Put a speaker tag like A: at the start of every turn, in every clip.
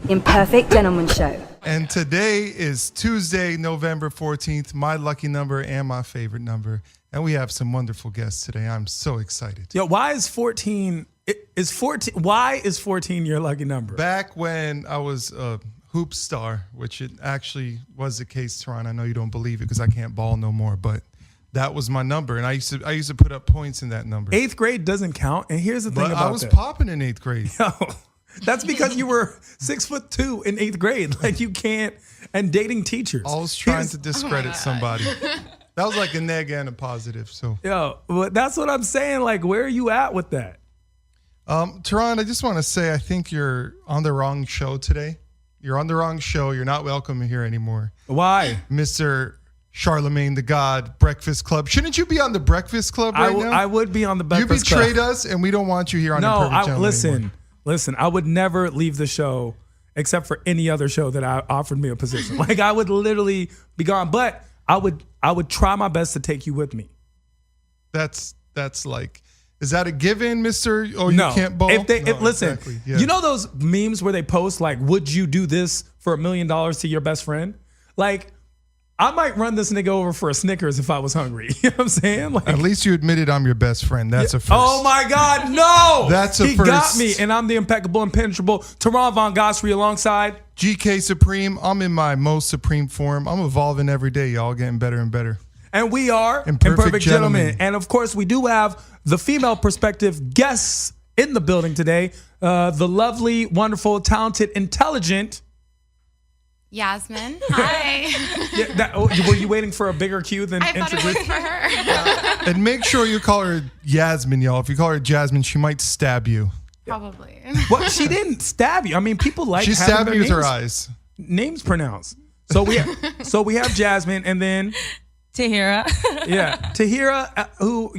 A: Imperfect Gentleman Show.
B: And today is Tuesday, November 14th, my lucky number and my favorite number. And we have some wonderful guests today. I'm so excited.
C: Yo, why is 14 your lucky number?
B: Back when I was a hoop star, which it actually was the case, Tehran. I know you don't believe it because I can't ball no more, but that was my number. And I used to put up points in that number.
C: 8th grade doesn't count. And here's the thing about
B: I was popping in 8th grade.
C: Yo, that's because you were 6'2" in 8th grade. Like you can't, and dating teachers.
B: I was trying to discredit somebody. That was like a neg and a positive. So,
C: yo, well, that's what I'm saying. Like, where are you at with that?
B: Tehran, I just want to say I think you're on the wrong show today. You're on the wrong show. You're not welcome here anymore.
C: Why?
B: Mr. Charlemagne the God, Breakfast Club. Shouldn't you be on the Breakfast Club now?
C: I would be on the Breakfast Club.
B: You betrayed us, and we don't want you here on Imperfect Gentleman anymore.
C: Listen, I would never leave the show except for any other show that offered me a position. Like, I would literally be gone. But I would try my best to take you with me.
B: That's like, is that a given, Mr.? Oh,
C: no.
B: You can't ball?
C: Listen,
B: exactly, yeah.
C: You know those memes where they post like, would you do this for $1 million to your best friend? Like, I might run this nigga over for a Snickers if I was hungry. You know what I'm saying? Like,
B: at least you admitted I'm your best friend. That's a first.
C: Oh my God, no!
B: That's a
C: he
B: first.
C: He got me, and I'm the impeccable, impenetrable Tehran Von Gossery alongside
B: GK Supreme. I'm in my most supreme form. I'm evolving every day, y'all, getting better and better.
C: And we are Imperfect Gentlemen. And of course, we do have the female perspective guests in the building today. The lovely, wonderful, talented, intelligent
D: Yasmin. Hi.
C: Were you waiting for a bigger cue than
D: I thought it was for her.
B: And make sure you call her Yasmin, y'all. If you call her Jasmine, she might stab you.
D: Probably.
C: Well, she didn't stab you. I mean, people like
B: she
C: having
B: stabbed
C: their
B: me with
C: names,
B: her eyes.
C: Names pronounced. So we have Jasmine, and then
E: Tahirah.
C: Yeah, Tahirah, who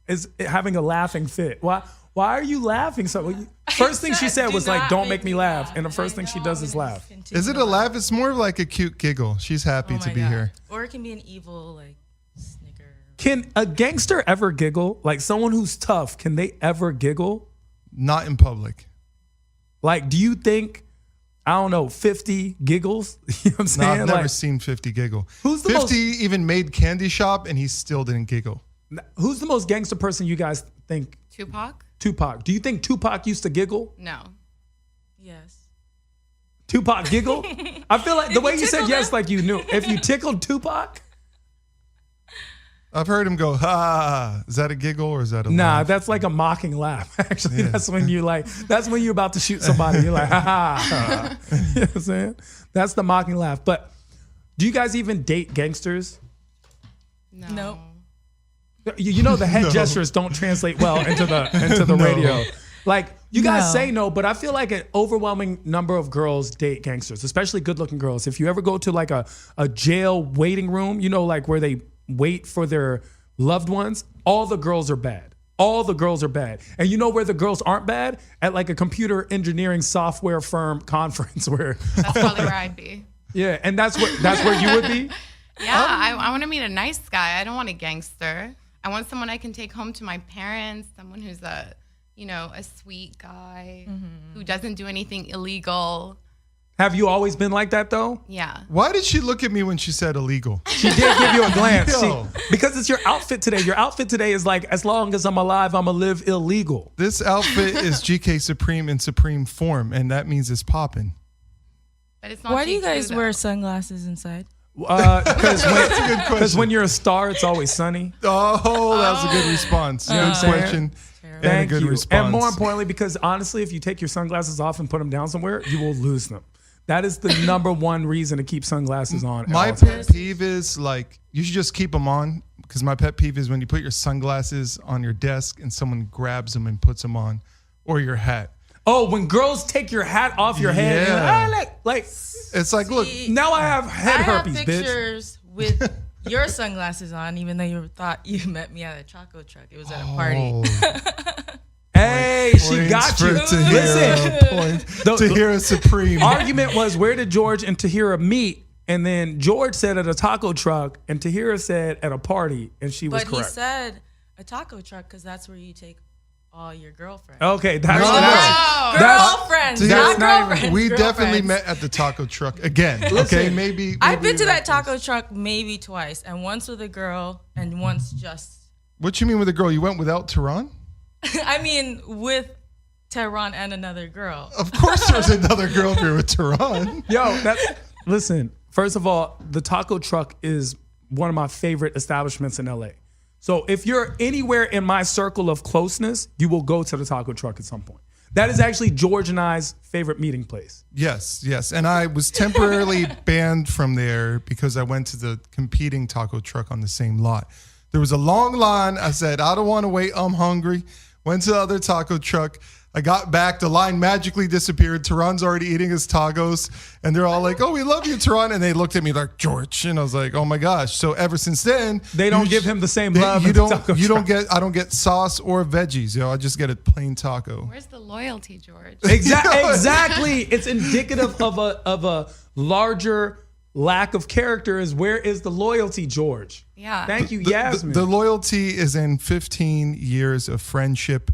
C: is having a laughing fit. Why are you laughing so? First thing she said was like, "Don't make me laugh," and the first thing she does is laugh.
B: Is it a laugh? It's more of like a cute giggle. She's happy to be here.
E: Or it can be an evil like snicker.
C: Can a gangster ever giggle? Like someone who's tough, can they ever giggle?
B: Not in public.
C: Like, do you think, I don't know, 50 giggles? You know what I'm saying?
B: No, I've never seen 50 giggle.
C: Who's the
B: 50 even made Candy Shop and he still didn't giggle.
C: Who's the most gangster person you guys think? Tupac. Do you think Tupac used to giggle?
D: No.
E: Yes.
C: Tupac giggle? I feel like the way you said yes, like you knew. If you tickled Tupac?
B: I've heard him go, ha. Is that a giggle or is that a
C: Nah,
B: laugh?
C: that's like a mocking laugh. Actually,
B: Yeah.
C: that's when you're about to shoot somebody. You're like, ha ha. You know what I'm saying? That's the mocking laugh. But do you guys even date gangsters?
D: No.
E: Nope.
C: You know the head gestures don't translate well into the radio. Like you guys say no, but I feel like an overwhelming number of girls date gangsters, especially good-looking girls. If you ever go to like a jail waiting room, like where they wait for their loved ones, all the girls are bad. All the girls are bad. And you know where the girls aren't bad? At like a computer engineering software firm conference where
D: That's probably where I'd be.
C: Yeah, and that's where you would be?
D: Yeah, I want to meet a nice guy. I don't want a gangster. I want someone I can take home to my parents, someone who's a sweet guy who doesn't do anything illegal.
C: Have you always been like that though?
D: Yeah.
B: Why did she look at me when she said illegal?
C: She did give you a glance.
B: Yo.
C: Because it's your outfit today. Your outfit today is like, as long as I'm alive, I'm going to live illegal.
B: This outfit is GK Supreme in supreme form, and that means it's popping.
D: But it's not.
E: Why do you
D: GQ,
E: guys
D: though.
E: wear sunglasses inside?
C: Because when you're a star, it's always sunny.
B: Oh, that was a good response. Good question. And
C: Thank
B: a good
C: you.
B: response.
C: And more importantly, because honestly, if you take your sunglasses off and put them down somewhere, you will lose them. That is the number one reason to keep sunglasses on.
B: My pet peeve is like, you should just keep them on, because my pet peeve is when you put your sunglasses on your desk and someone grabs them and puts them on, or your hat.
C: Oh, when girls take your hat off your head,
B: Yeah.
C: and like
B: It's like, look,
C: now I have head herpes,
E: I have
C: bitch.
E: pictures with your sunglasses on, even though you thought you met me at a choco truck. It was at a party.
C: Hey, she got you. Listen,
B: Tahirah Supreme.
C: Argument was, where did George and Tahirah meet? And then George said at a taco truck, and Tahirah said at a party, and she was
E: But
C: correct.
E: he said a taco truck because that's where you take all your girlfriends.
C: Okay, that's
E: Girlfriends, not girlfriends.
B: We
E: girlfriends.
B: definitely met at the taco truck again. Okay, maybe
E: I've been
B: we
E: to that
B: met
E: taco truck maybe twice, and once with a girl, and once just.
B: What you mean with a girl? You went without Tehran?
E: I mean, with Tehran and another girl.
B: Of course, there's another girl here with Tehran.
C: Listen. First of all, the taco truck is one of my favorite establishments in LA. So if you're anywhere in my circle of closeness, you will go to the taco truck at some point. That is actually George and I's favorite meeting place.
B: Yes. And I was temporarily banned from there because I went to the competing taco truck on the same lot. There was a long line. I said, I don't want to wait. I'm hungry. Went to the other taco truck. I got back. The line magically disappeared. Tehran's already eating his tacos. And they're all like, oh, we love you, Tehran. And they looked at me like, George. And I was like, oh, my gosh. So ever since then.
C: They don't give him the same love. I
B: don't get sauce or veggies. I just get a plain taco.
D: Where's the loyalty, George?
C: Exactly. It's indicative of a larger lack of character. Is where is the loyalty, George?
D: Yeah.
C: Thank you, Yasmin.
B: The loyalty is in 15 years of friendship.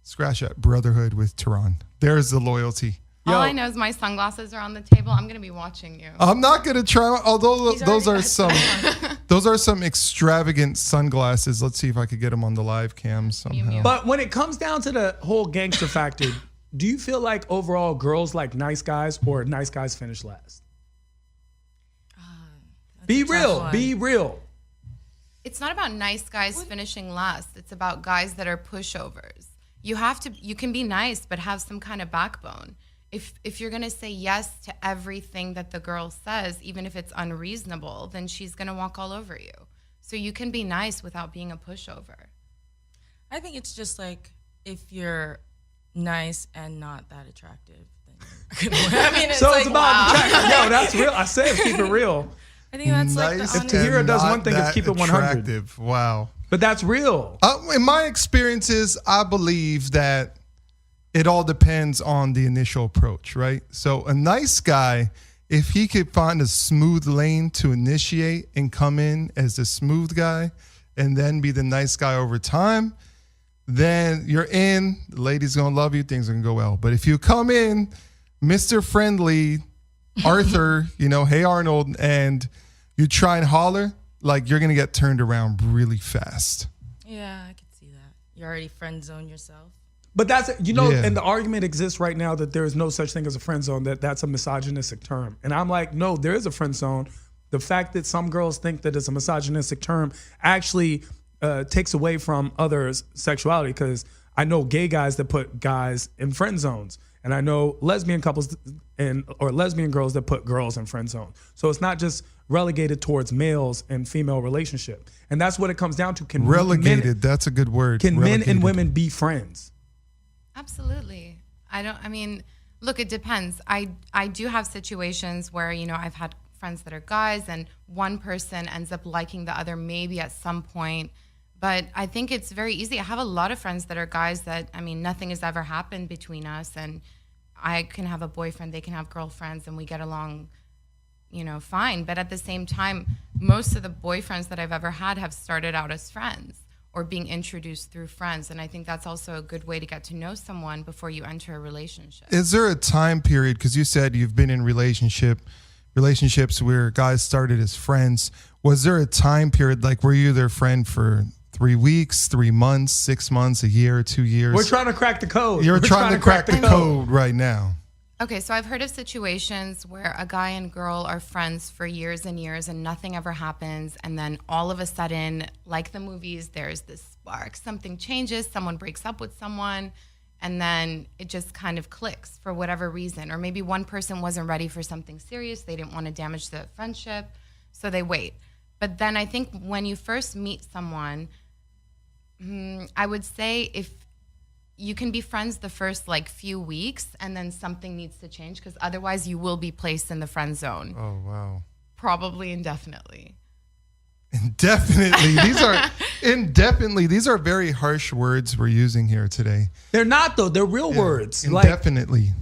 B: Scratch that brotherhood with Tehran. There's the loyalty.
D: All I know is my sunglasses are on the table. I'm gonna be watching you.
B: I'm not gonna try. Although those are some extravagant sunglasses. Let's see if I could get them on the live cam somehow.
C: But when it comes down to the whole gangster factor, do you feel like overall girls like nice guys or nice guys finish last? Be real.
D: It's not about nice guys finishing last. It's about guys that are pushovers. You can be nice, but have some kind of backbone. If you're going to say yes to everything that the girl says, even if it's unreasonable, then she's going to walk all over you. So you can be nice without being a pushover.
E: I think it's just like if you're nice and not that attractive, then I mean, it's
C: about attractive. Yo, that's real. I said keep it real.
E: I think that's
B: nice.
E: like the
C: If Tahirah does one thing, it's keep it 100.
B: Wow.
C: But that's real.
B: In my experiences, I believe that it all depends on the initial approach, right? So a nice guy, if he could find a smooth lane to initiate and come in as the smooth guy and then be the nice guy over time, then you're in. The lady's going to love you. Things are going to go well. But if you come in, Mr. Friendly, Arthur, hey, Arnold, and you try and holler, like you're going to get turned around really fast.
E: Yeah, I could see that. You already friend zone yourself.
C: But that's, and the argument exists right now that there is no such thing as a friend zone, that's a misogynistic term. And I'm like, no, there is a friend zone. The fact that some girls think that it's a misogynistic term actually takes away from others' sexuality, because I know gay guys that put guys in friend zones. And I know lesbian couples or lesbian girls that put girls in friend zones. So it's not just relegated towards males and female relationship. And that's what it comes down to.
B: That's a good word.
C: Can men and women be friends?
D: Absolutely. Look, it depends. I do have situations where, I've had friends that are guys and one person ends up liking the other maybe at some point. But I think it's very easy. I have a lot of friends that are guys that, nothing has ever happened between us. And I can have a boyfriend, they can have girlfriends, and we get along, fine. But at the same time, most of the boyfriends that I've ever had have started out as friends or being introduced through friends. And I think that's also a good way to get to know someone before you enter a relationship.
B: Is there a time period, because you said you've been in relationships where guys started as friends. Was there a time period, like were you their friend for 3 weeks, 3 months, 6 months, a year, 2 years?
C: We're trying to crack the code.
B: We're trying to crack the code right now.
D: Okay, so I've heard of situations where a guy and girl are friends for years and years and nothing ever happens. And then all of a sudden, like the movies, there's this spark. Something changes, someone breaks up with someone, and then it just kind of clicks for whatever reason. Or maybe one person wasn't ready for something serious. They didn't want to damage the friendship, so they wait. But then I think when you first meet someone, I would say if you can be friends the first few weeks and then something needs to change, because otherwise you will be placed in the friend zone.
B: Oh, wow.
D: Probably indefinitely.
B: Indefinitely. These are very harsh words we're using here today.
C: They're not, though. They're real words.
B: Indefinitely.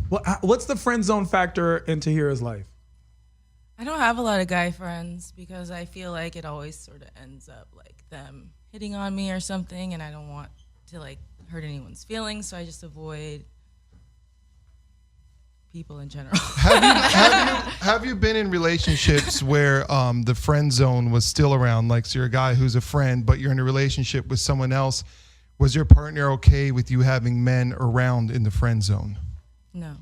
C: What's the friend zone factor in Tahirah's life?
E: I don't have a lot of guy friends because I feel like it always sort of ends up like them hitting on me or something, and I don't want to hurt anyone's feelings, so I just avoid people in general.
B: Have you been in relationships where the friend zone was still around? Like, so you're a guy who's a friend, but you're in a relationship with someone else. Was your partner okay with you having men around in the friend zone?
E: No.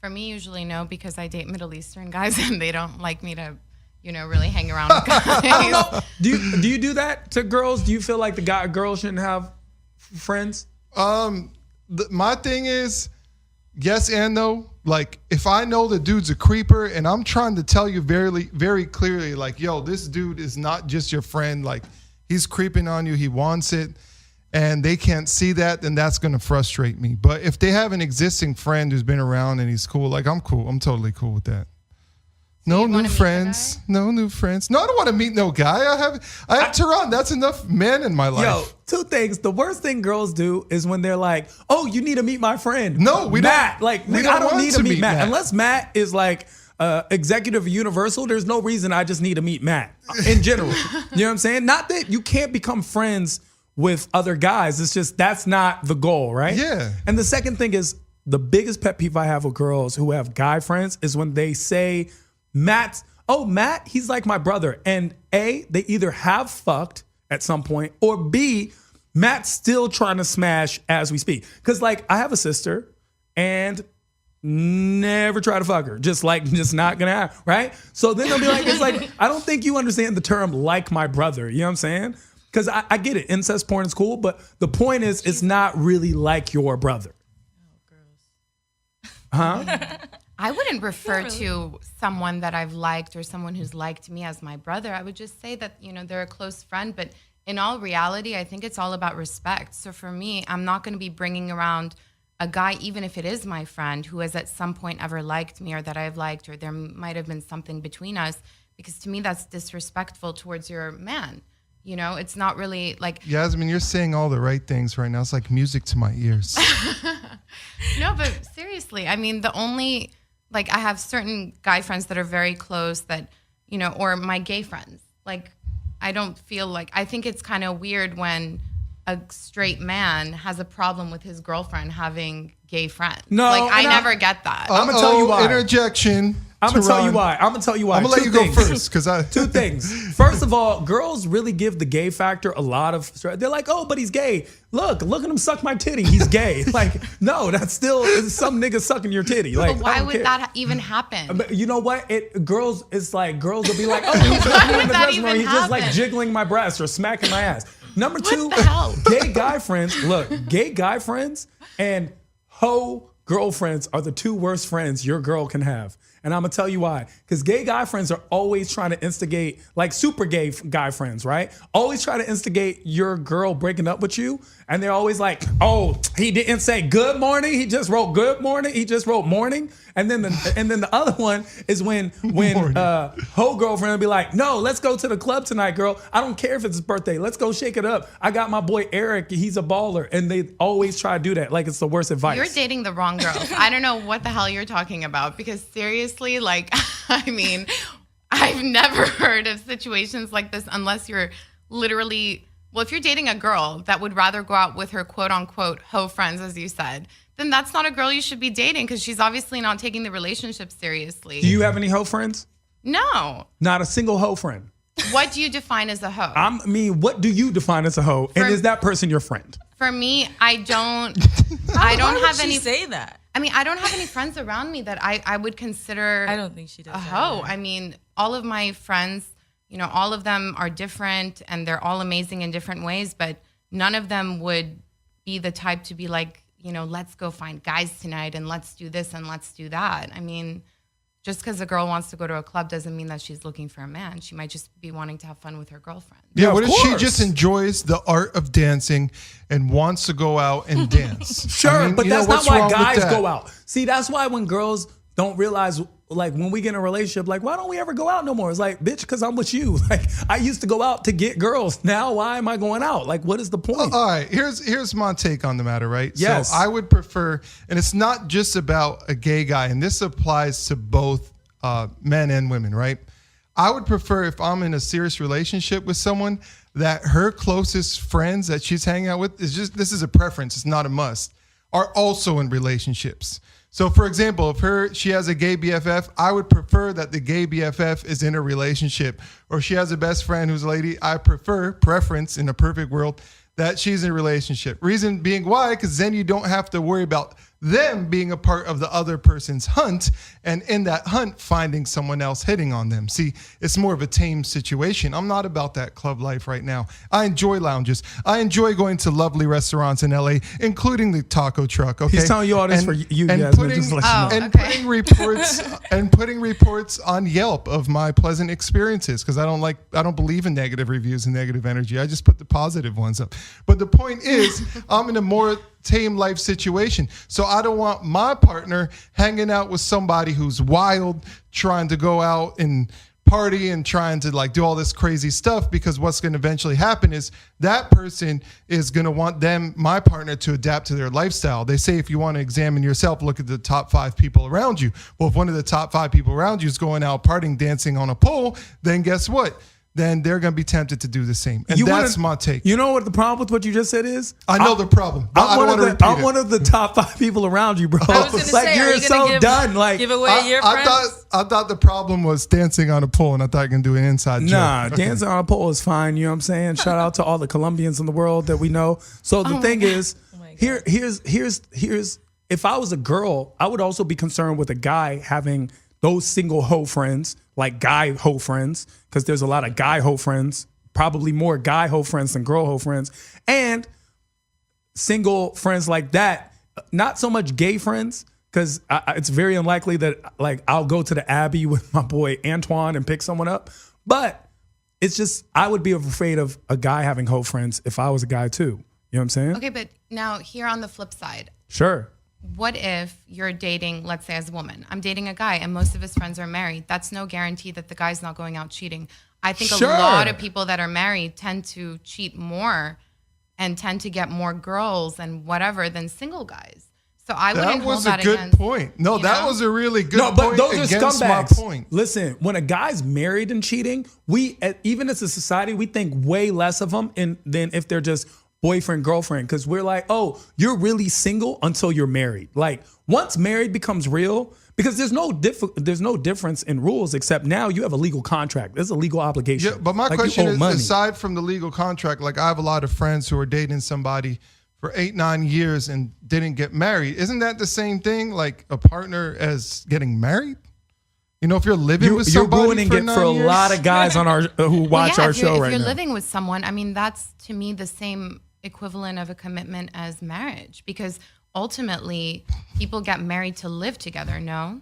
D: For me, usually no, because I date Middle Eastern guys and they don't like me to, really hang around with guys.
C: I don't know. Do you do that to girls? Do you feel like girls shouldn't have friends?
B: My thing is, yes and no. Like, if I know the dude's a creeper and I'm trying to tell you very, very clearly, like, yo, this dude is not just your friend. Like, he's creeping on you. He wants it. And they can't see that, then that's going to frustrate me. But if they have an existing friend who's been around and he's cool, like, I'm cool. I'm totally cool with that. No new friends. No new friends. No, I don't want to meet no guy. I have Tehran. That's enough men in my life.
C: Yo, two things. The worst thing girls do is when they're like, "Oh, you need to meet my friend."
B: No, we
C: Matt.
B: don't.
C: Like,
B: we
C: nigga,
B: don't
C: I don't
B: want
C: need
B: to
C: to meet Matt.
B: Matt.
C: Unless Matt is like executive of Universal, there's no reason I just need to meet Matt in general. You know what I'm saying? Not that you can't become friends with other guys. It's just that's not the goal, right?
B: Yeah.
C: And the second thing is the biggest pet peeve I have with girls who have guy friends is when they say, Matt, he's like my brother. And A, they either have fucked at some point, or B, Matt's still trying to smash as we speak. Because, like, I have a sister and never try to fuck her. Just not gonna happen, right? So then they'll be like, it's like, I don't think you understand the term like my brother. You know what I'm saying? Because I get it. Incest porn is cool, but the point is it's not really like your brother. Huh?
D: I wouldn't refer to someone that I've liked or someone who's liked me as my brother. I would just say that, they're a close friend. But in all reality, I think it's all about respect. So for me, I'm not going to be bringing around a guy, even if it is my friend, who has at some point ever liked me or that I've liked or there might have been something between us. Because to me, that's disrespectful towards your man. It's not really like...
B: Yasmin, you're saying all the right things right now. It's like music to my ears.
D: No, but seriously, I mean, the only... Like, I have certain guy friends that are very close that, or my gay friends. Like, I don't feel like... I think it's kind of weird when a straight man has a problem with his girlfriend having gay friends.
C: No,
D: like, I never get that.
C: I'm going to tell you why.
B: Interjection.
C: I'm going to tell you why. I'm going to
B: let you go first.
C: Two things. First of all, girls really give the gay factor a lot of... They're like, oh, but he's gay. Look at him suck my titty. He's gay. Like, no, that's still some nigga sucking your titty. Like,
D: but why would that even happen?
C: But you know what? Girls will be like, oh, he's in the dressing room. He's just like jiggling my breast or smacking my ass. Number two, gay guy friends. Look, gay guy friends and hoe girlfriends are the two worst friends your girl can have. And I'm going to tell you why. Because gay guy friends are always trying to instigate, like super gay guy friends, right? Always try to instigate your girl breaking up with you. And they're always like, oh, he didn't say good morning. He just wrote good morning. He just wrote morning. And then the other one is when hoe girlfriend will be like, no, let's go to the club tonight, girl. I don't care if it's his birthday. Let's go shake it up. I got my boy Eric. He's a baller. And they always try to do that. Like, it's the worst advice.
D: You're dating the wrong girl. I don't know what the hell you're talking about because seriously, like, I mean, I've never heard of situations like this unless you're literally, well, if you're dating a girl that would rather go out with her quote unquote hoe friends, as you said, then that's not a girl you should be dating because she's obviously not taking the relationship seriously.
C: Do you have any hoe friends?
D: No.
C: Not a single hoe friend.
D: What do you define as a hoe?
C: I mean, what do you define as a hoe? And is that person your friend?
D: For me, I don't have any.
E: Say that.
D: I mean, I don't have any friends around me that I would consider.
E: I don't think she does.
D: A hoe. I mean, all of my friends, all of them are different and they're all amazing in different ways, but none of them would be the type to be like, let's go find guys tonight and let's do this and let's do that. I mean, just because a girl wants to go to a club doesn't mean that she's looking for a man. She might just be wanting to have fun with her girlfriend.
B: Yeah, what if she just enjoys the art of dancing and wants to go out and dance?
C: Sure, but that's not why guys go out. See, that's why when girls don't realize, like, when we get in a relationship, like, why don't we ever go out no more? It's like, bitch, because I'm with you. Like, I used to go out to get girls. Now, why am I going out? Like, what is the point?
B: All right, here's my take on the matter, right?
C: Yes.
B: So I would prefer, and it's not just about a gay guy, and this applies to both men and women, right? I would prefer if I'm in a serious relationship with someone that her closest friends that she's hanging out with this is a preference, it's not a must, are also in relationships. So for example, if she has a gay BFF, I would prefer that the gay BFF is in a relationship. Or she has a best friend who's a lady, preference in a perfect world, that she's in a relationship. Reason being why, because then you don't have to worry about them being a part of the other person's hunt, and in that hunt finding someone else hitting on them. See, it's more of a tame situation. I'm not about that club life right now. I enjoy lounges. I enjoy going to lovely restaurants in LA, including the taco truck. Okay,
C: He's telling you all this for you,
B: and
C: Yasmin, just let you know.
B: putting reports on Yelp of my pleasant experiences, because I don't believe in negative reviews and negative energy. I just put the positive ones up. But the point is, I'm in a more tame life situation. So I don't want my partner hanging out with somebody who's wild, trying to go out and party and trying to like do all this crazy stuff, because what's going to eventually happen is that person is going to want my partner, to adapt to their lifestyle. They say if you want to examine yourself, look at the top 5 people around you. Well, if one of the top 5 people around you is going out partying, dancing on a pole, then guess what? Then they're going to be tempted to do the same. And that's my take.
C: You know what the problem with what you just said is?
B: I know the problem.
C: I'm one of the top 5 people around you, bro.
E: I was gonna say,
C: you're
E: you
C: done. Like,
E: give away your friends?
B: I thought the problem was dancing on a pole, and I thought you can do an inside joke.
C: Nah, dancing on a pole is fine. You know what I'm saying? Shout out to all the Colombians in the world that we know. So the thing is, here's if I was a girl, I would also be concerned with a guy having those single hoe friends, like guy hoe friends, because there's a lot of guy hoe friends, probably more guy hoe friends than girl hoe friends, and single friends like that. Not so much gay friends, because it's very unlikely that like I'll go to the Abbey with my boy Antoine and pick someone up. But it's just, I would be afraid of a guy having hoe friends if I was a guy too. You know what I'm saying?
D: Okay, but now here on the flip side.
C: Sure.
D: What if you're dating, let's say as a woman, I'm dating a guy and most of his friends are married. That's no guarantee that the guy's not going out cheating. I think a lot of people that are married tend to cheat more and tend to get more girls and whatever than single guys. So I wouldn't hold that against. That was a good
B: point. No, that was a really good point.
C: No, but those are scumbags.
B: My point.
C: Listen, when a guy's married and cheating, we, even as a society, we think way less of them than if they're just boyfriend, girlfriend, because we're like, oh, you're really single until you're married. Like once married becomes real, because there's no difference in rules, except now you have a legal contract. There's a legal obligation.
B: Yeah, but my question is, aside from the legal contract, like I have a lot of friends who are dating somebody for 8-9 years and didn't get married. Isn't that the same thing, like a partner as getting married? You know, if you're living with somebody,
C: you're ruining it for a lot of guys on our who watch our show right now.
D: If you're living with someone, I mean, that's to me the same equivalent of a commitment as marriage, because ultimately people get married to live together. No,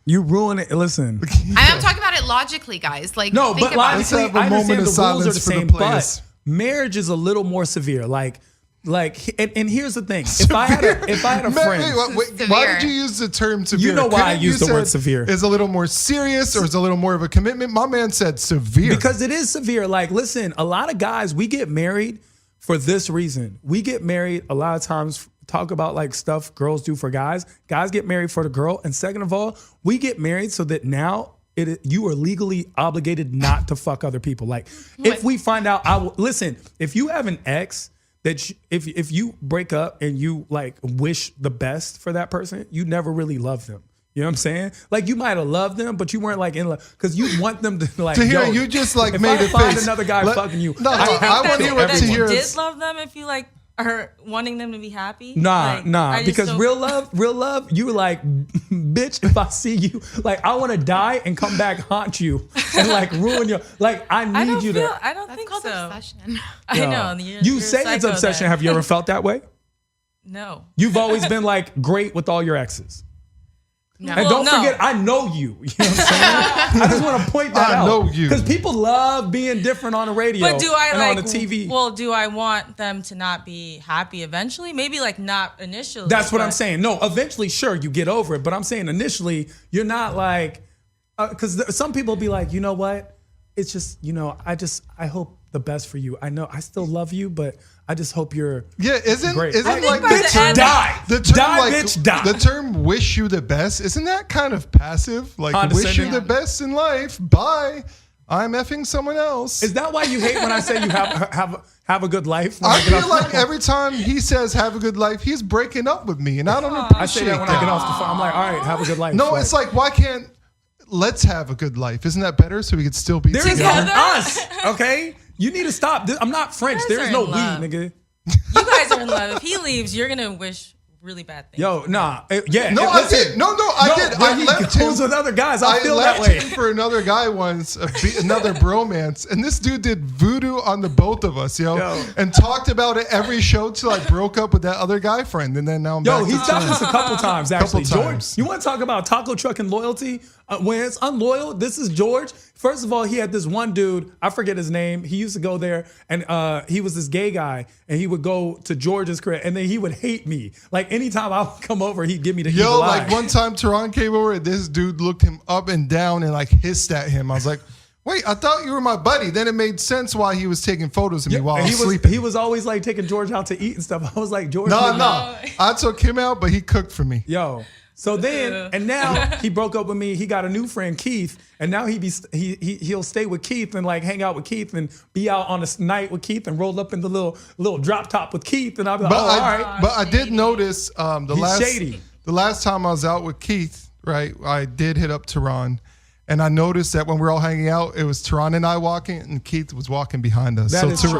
C: you ruin it. Listen,
D: I'm talking about it logically, guys. Like,
C: no, but logically, I understand the rules are the same, but marriage is a little more severe. And here's the thing: if I had a friend,
B: why did you use the term severe?
C: You know why I use the word severe?
B: Is a little more serious, or is a little more of a commitment? My man said severe
C: because it is severe. Like, listen, a lot of guys, we get married for this reason. We get married a lot of times. Talk about like stuff girls do for guys. Guys get married for the girl, and second of all, we get married so that now you are legally obligated not to fuck other people. Like, if we find out, listen. If you have an ex that if you break up and you like wish the best for that person, you never really love them. You know what I'm saying? Like, you might have loved them, but you weren't like in love because you want them to like.
B: Tahirah, you just like
C: if
B: made
C: I
B: a
C: find
B: face.
C: Another guy fucking you.
B: No, I want to hear what Tahirah
E: did love them if you like are wanting them to be happy.
C: Nah. Because real love, you were like, bitch, if I see you, like I want to die and come back haunt you and like ruin your. Like I need you to.
E: I don't think so.
D: Obsession.
E: I know.
C: You say it's obsession. Have you ever felt that way?
E: No.
C: You've always been like great with all your exes.
E: No.
C: And don't forget, I know you. You know what I'm saying? I just want to point that out.
B: I know you.
C: Because people love being different on the radio
E: but do I
C: and
E: like,
C: on the TV.
E: Well, do I want them to not be happy eventually? Maybe like not initially.
C: That's what I'm saying. No, eventually, sure, you get over it. But I'm saying initially, you're not like, because some people be like, you know what? It's just, you know, I hope the best for you. I know I still love you, but I just hope you're
B: isn't
C: great.
B: like
C: bitch die.
B: The term,
C: die,
B: like,
C: bitch, die.
B: The term "wish you the best" isn't that kind of passive? Like, wish you the best in life. Bye. I'm effing someone else.
C: Is that why you hate when I say you have a good life?
B: I feel like every time he says have a good life, he's breaking up with me, and I don't
C: I
B: appreciate
C: say that when I get off the phone. I'm like, all right, have a good life.
B: No, it's like, why can't let's have a good life? Isn't that better so we could still be
C: there's
B: together?
C: us, okay? You need to stop. I'm not French.
E: You guys
C: There's
E: are
C: no
E: in
C: we,
E: love.
C: nigga.
E: You guys are in love. If he leaves, you're gonna wish really bad things.
C: Yo, nah. Yeah.
B: No, I did. No, I did.
C: When
B: I
C: he
B: left him
C: goes with other guys. I feel that
B: left
C: way.
B: him for another guy once, another bromance, and this dude did voodoo on the both of us, yo, and talked about it every show till I broke up with that other guy friend, and then now I'm back.
C: He's done this a couple times, actually.
B: Couple
C: George,
B: times.
C: you want to talk about taco truck and loyalty? When it's unloyal, this is George. First of all, he had this one dude, I forget his name. He used to go there, and he was this gay guy, and he would go to George's crib, and then he would hate me. Like, anytime I would come over, he'd give me the evil eye.
B: Like one time Tehran came over, and this dude looked him up and down and like hissed at him. I was like, wait, I thought you were my buddy. Then it made sense why he was taking photos of me while I was sleeping.
C: He was always like taking George out to eat and stuff. I was like, George.
B: No.
C: nigga.
B: I took him out, but he cooked for me.
C: Yo. So then, and now he broke up with me. He got a new friend, Keith, and now he'll stay with Keith and like hang out with Keith and be out on a night with Keith and roll up in the little drop top with Keith. And I'll be like, all right.
B: But I did notice
C: He's
B: the last time I was out with Keith, right? I did hit up Tehran, and I noticed that when we were all hanging out, it was Tehran and I walking, and Keith was walking behind us.
C: That is true.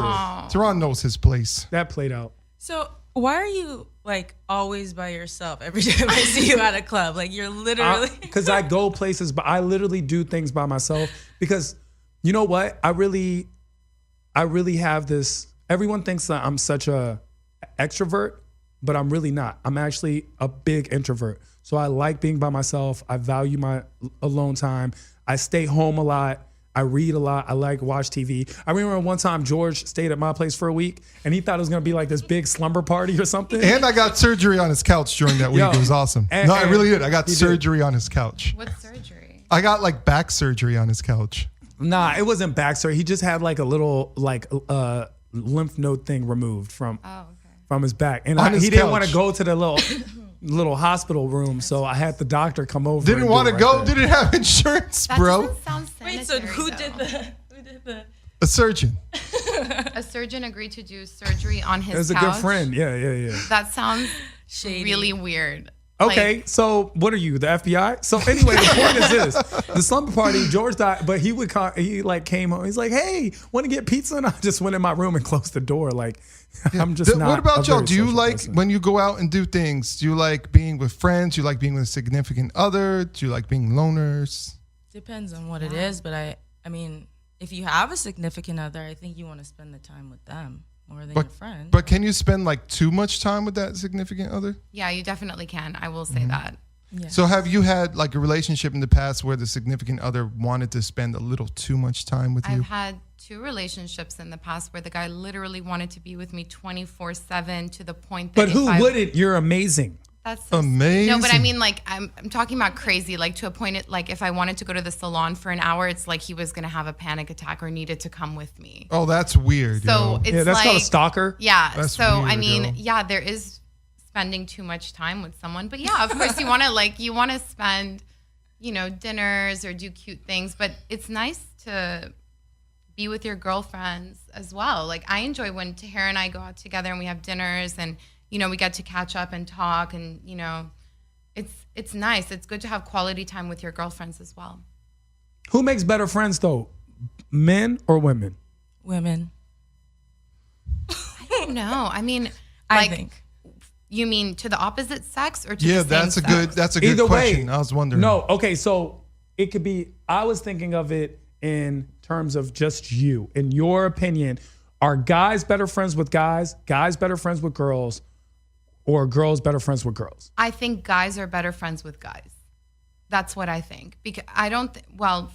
B: Tehran knows his place.
C: That played out.
E: So why are you like always by yourself every time I see you at a club? Like you're literally
C: Because I go places, but I literally do things by myself. Because you know what? I really have this. Everyone thinks that I'm such a extrovert, but I'm really not. I'm actually a big introvert. So I like being by myself. I value my alone time. I stay home a lot. I read a lot. I like watch TV. I remember one time George stayed at my place for a week, and he thought it was gonna be like this big slumber party or something.
B: And I got surgery on his couch during that week.
C: Yo.
B: It was awesome. I really did. I got surgery on his couch.
D: What surgery?
B: I got like back surgery on his couch.
C: Nah, it wasn't back surgery. He just had like a little lymph node thing removed from his back, and
B: On his
C: he didn't
B: couch.
C: want to go to the little hospital room, so I had the doctor come over.
B: Didn't want to go. Didn't have insurance,
D: That
B: bro.
D: doesn't sound sanitary.
E: Wait, so who
D: though.
E: did the
B: A surgeon.
D: A surgeon agreed to do surgery on his
C: It was a
D: couch.
C: good friend. Yeah.
D: That sounds
E: Shady.
D: really weird.
C: Okay,
D: Like,
C: so what are you, the FBI? So anyway, the point is this: the slumber party. George died, but he like came home. He's like, "Hey, want to get pizza?" And I just went in my room and closed the door. Like, I'm just not.
B: What about
C: a
B: y'all?
C: very
B: Do you
C: social
B: like
C: person.
B: when you go out and do things? Do you like being with friends? Do you like being with a significant other? Do you like being loners?
E: Depends on what it is, but I mean, if you have a significant other, I think you want to spend the time with them more than your friends.
B: But can you spend like too much time with that significant other?
D: yeah, you definitely can. I will
C: Mm-hmm.
D: say that.
E: Yeah.
B: So have you had like a relationship in the past where the significant other wanted to spend a little too much time with you?
D: I've had 2 relationships in the past where the guy literally wanted to be with me 24/7 to the point that
C: But who
D: if I,
C: wouldn't? You're amazing.
D: That's so
B: Amazing.
D: No, but I mean, like, I'm talking about crazy, like to a point. Like, if I wanted to go to the salon for an hour, it's like he was gonna have a panic attack or needed to come with me.
B: Oh, that's weird.
D: So
B: yo.
D: it's
C: Yeah, that's
D: like,
C: called a stalker.
D: Yeah.
B: That's
D: so I
B: weird,
D: mean,
B: yo.
D: yeah, there is spending too much time with someone, but yeah, of course you want to spend, dinners or do cute things, but it's nice to be with your girlfriends as well. Like I enjoy when Tahirah and I go out together and we have dinners and we get to catch up and talk and it's nice. It's good to have quality time with your girlfriends as well.
C: Who makes better friends though, men or women?
E: Women,
D: I don't know. I mean,
E: I think.
D: You mean to the opposite sex or to
B: Yeah,
D: the same
B: that's a
D: sex?
B: good
C: Either
B: question.
C: way,
B: I was wondering.
C: No, okay, so it could be. I was thinking of it in terms of just you. In your opinion, are guys better friends with guys better friends with girls, or girls better friends with girls?
D: I think guys are better friends with guys. That's what I think. Because I don't,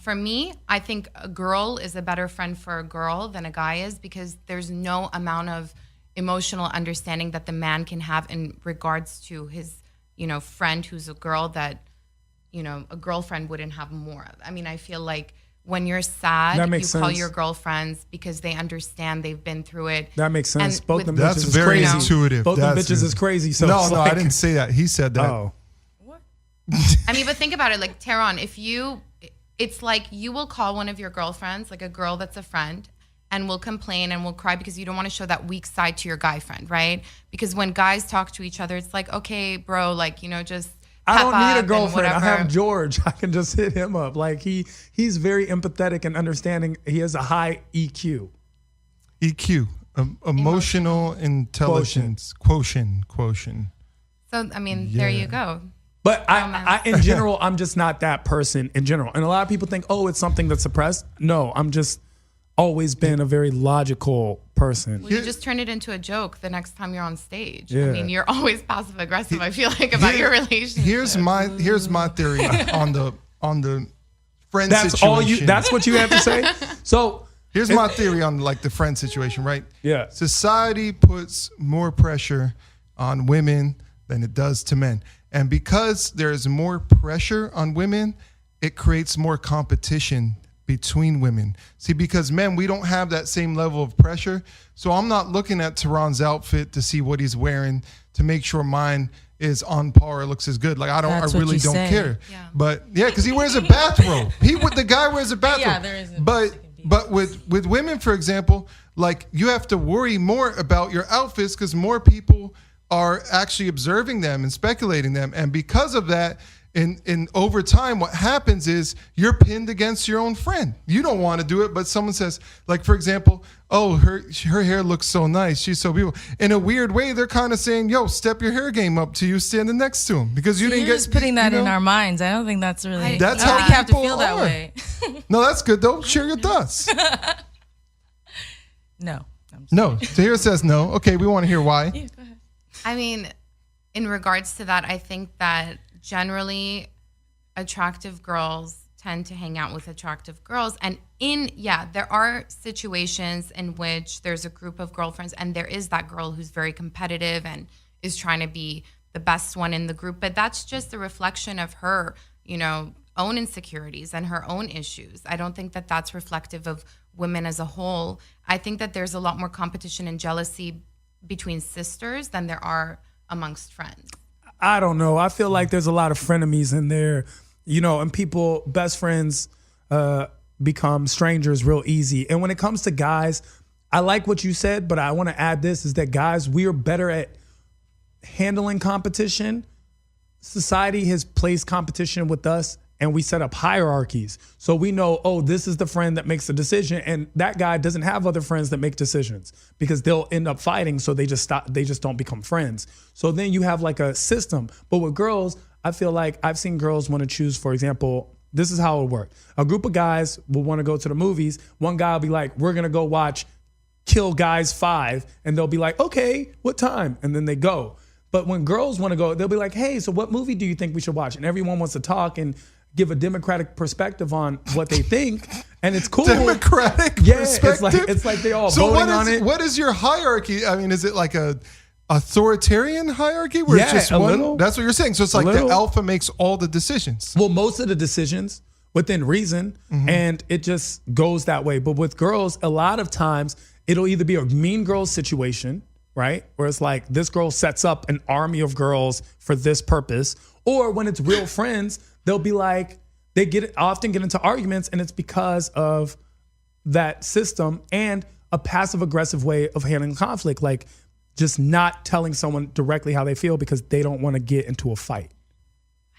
D: for me, I think a girl is a better friend for a girl than a guy is because there's no amount of emotional understanding that the man can have in regards to his, friend who's a girl that, a girlfriend wouldn't have more of. I mean, I feel like when you're sad,
C: That
D: you
C: makes
D: call
C: sense.
D: your girlfriends because they understand, they've been through it.
C: That makes sense.
D: And
C: Both
D: with-
C: them
B: That's
C: bitches
B: very
C: is crazy.
B: intuitive.
C: Both them
B: That's
C: bitches
B: it.
C: is crazy. So
B: No,
C: it's
B: I
C: like,
B: didn't say that. He said that.
C: Oh,
E: What?
D: I mean, but think about it, like Tehran, if it's like you will call one of your girlfriends, like a girl that's a friend, and will complain and will cry because you don't want to show that weak side to your guy friend, right? Because when guys talk to each other, it's like, okay, bro, like, you know, just
C: I don't need a
D: pep up and
C: girlfriend. I
D: whatever.
C: have George. I can just hit him up. Like he's very empathetic and understanding. He has a high EQ.
B: EQ, emotional intelligence quotient.
D: So, I mean, there you go.
C: But I in general, I'm just not that person in general. And a lot of people think, oh, it's something that's suppressed. No, I'm just always been a very logical person.
D: Well, you just turn it into a joke the next time you're on stage.
C: Yeah.
D: I mean, you're always passive aggressive, I feel like, about your relationship.
B: Here's my theory on the friend
C: That's
B: situation.
C: all you. That's what you have to say. So
B: Here's my theory on like the friend situation, right?
C: Yeah.
B: Society puts more pressure on women than it does to men. And because there's more pressure on women, it creates more competition between women. See, because men, we don't have that same level of pressure. So I'm not looking at Tehran's outfit to see what he's wearing to make sure mine is on par or looks as good. Like I
E: That's what
B: really
E: you
B: don't
E: say.
B: care.
D: Yeah.
B: But yeah, because he wears a bathrobe. The guy wears a bathrobe.
E: Yeah, there is a
B: but
E: second piece.
B: but with women, for example, like you have to worry more about your outfits because more people are actually observing them and speculating them. And because of that, in over time, what happens is you're pinned against your own friend. You don't want to do it, but someone says, like, for example, oh, her hair looks so nice. She's so beautiful. In a weird way, they're kind of saying, yo, step your hair game up to you standing next to him because you didn't
E: You're
B: get.
E: just putting that
B: you know?
E: in our minds. I don't think that's really.
B: That's
E: I don't
B: how
E: think you have to
B: people
E: feel that
B: are.
E: way.
B: No, that's good though. Share your thoughts.
E: No.
B: No, Tahirah says no. Okay, we want to hear why.
E: Yeah, go ahead.
D: I mean, in regards to that, I think that generally attractive girls tend to hang out with attractive girls. And there are situations in which there's a group of girlfriends and there is that girl who's very competitive and is trying to be the best one in the group. But that's just a reflection of her, own insecurities and her own issues. I don't think that that's reflective of women as a whole. I think that there's a lot more competition and jealousy between sisters than there are amongst friends.
C: I don't know. I feel like there's a lot of frenemies in there, and people, best friends become strangers real easy. And when it comes to guys, I like what you said, but I want to add this is that guys, we are better at handling competition. Society has placed competition with us and we set up hierarchies. So we know, oh, this is the friend that makes the decision. And that guy doesn't have other friends that make decisions because they'll end up fighting. So they just stop. They just don't become friends. So then you have like a system. But with girls, I feel like I've seen girls want to choose, for example, this is how it would work. A group of guys will want to go to the movies. One guy will be like, we're going to go watch Kill Guys 5. And they'll be like, okay, what time? And then they go. But when girls want to go, they'll be like, hey, so what movie do you think we should watch? And everyone wants to talk and give a democratic perspective on what they think, and it's cool.
B: Democratic perspective?
C: It's like they all
B: So
C: voting on it.
B: what is your hierarchy? I mean, is it like a authoritarian hierarchy where it's just
C: a
B: one?
C: little.
B: That's what you're saying. So it's like the
C: little.
B: alpha makes all the decisions.
C: Well, most of the decisions within reason, and it just goes that way. But with girls, a lot of times it'll either be a mean girls situation, right? Where it's like this girl sets up an army of girls for this purpose. Or when it's real friends, they'll be like, often get into arguments, and it's because of that system and a passive aggressive way of handling conflict, like just not telling someone directly how they feel because they don't want to get into a fight.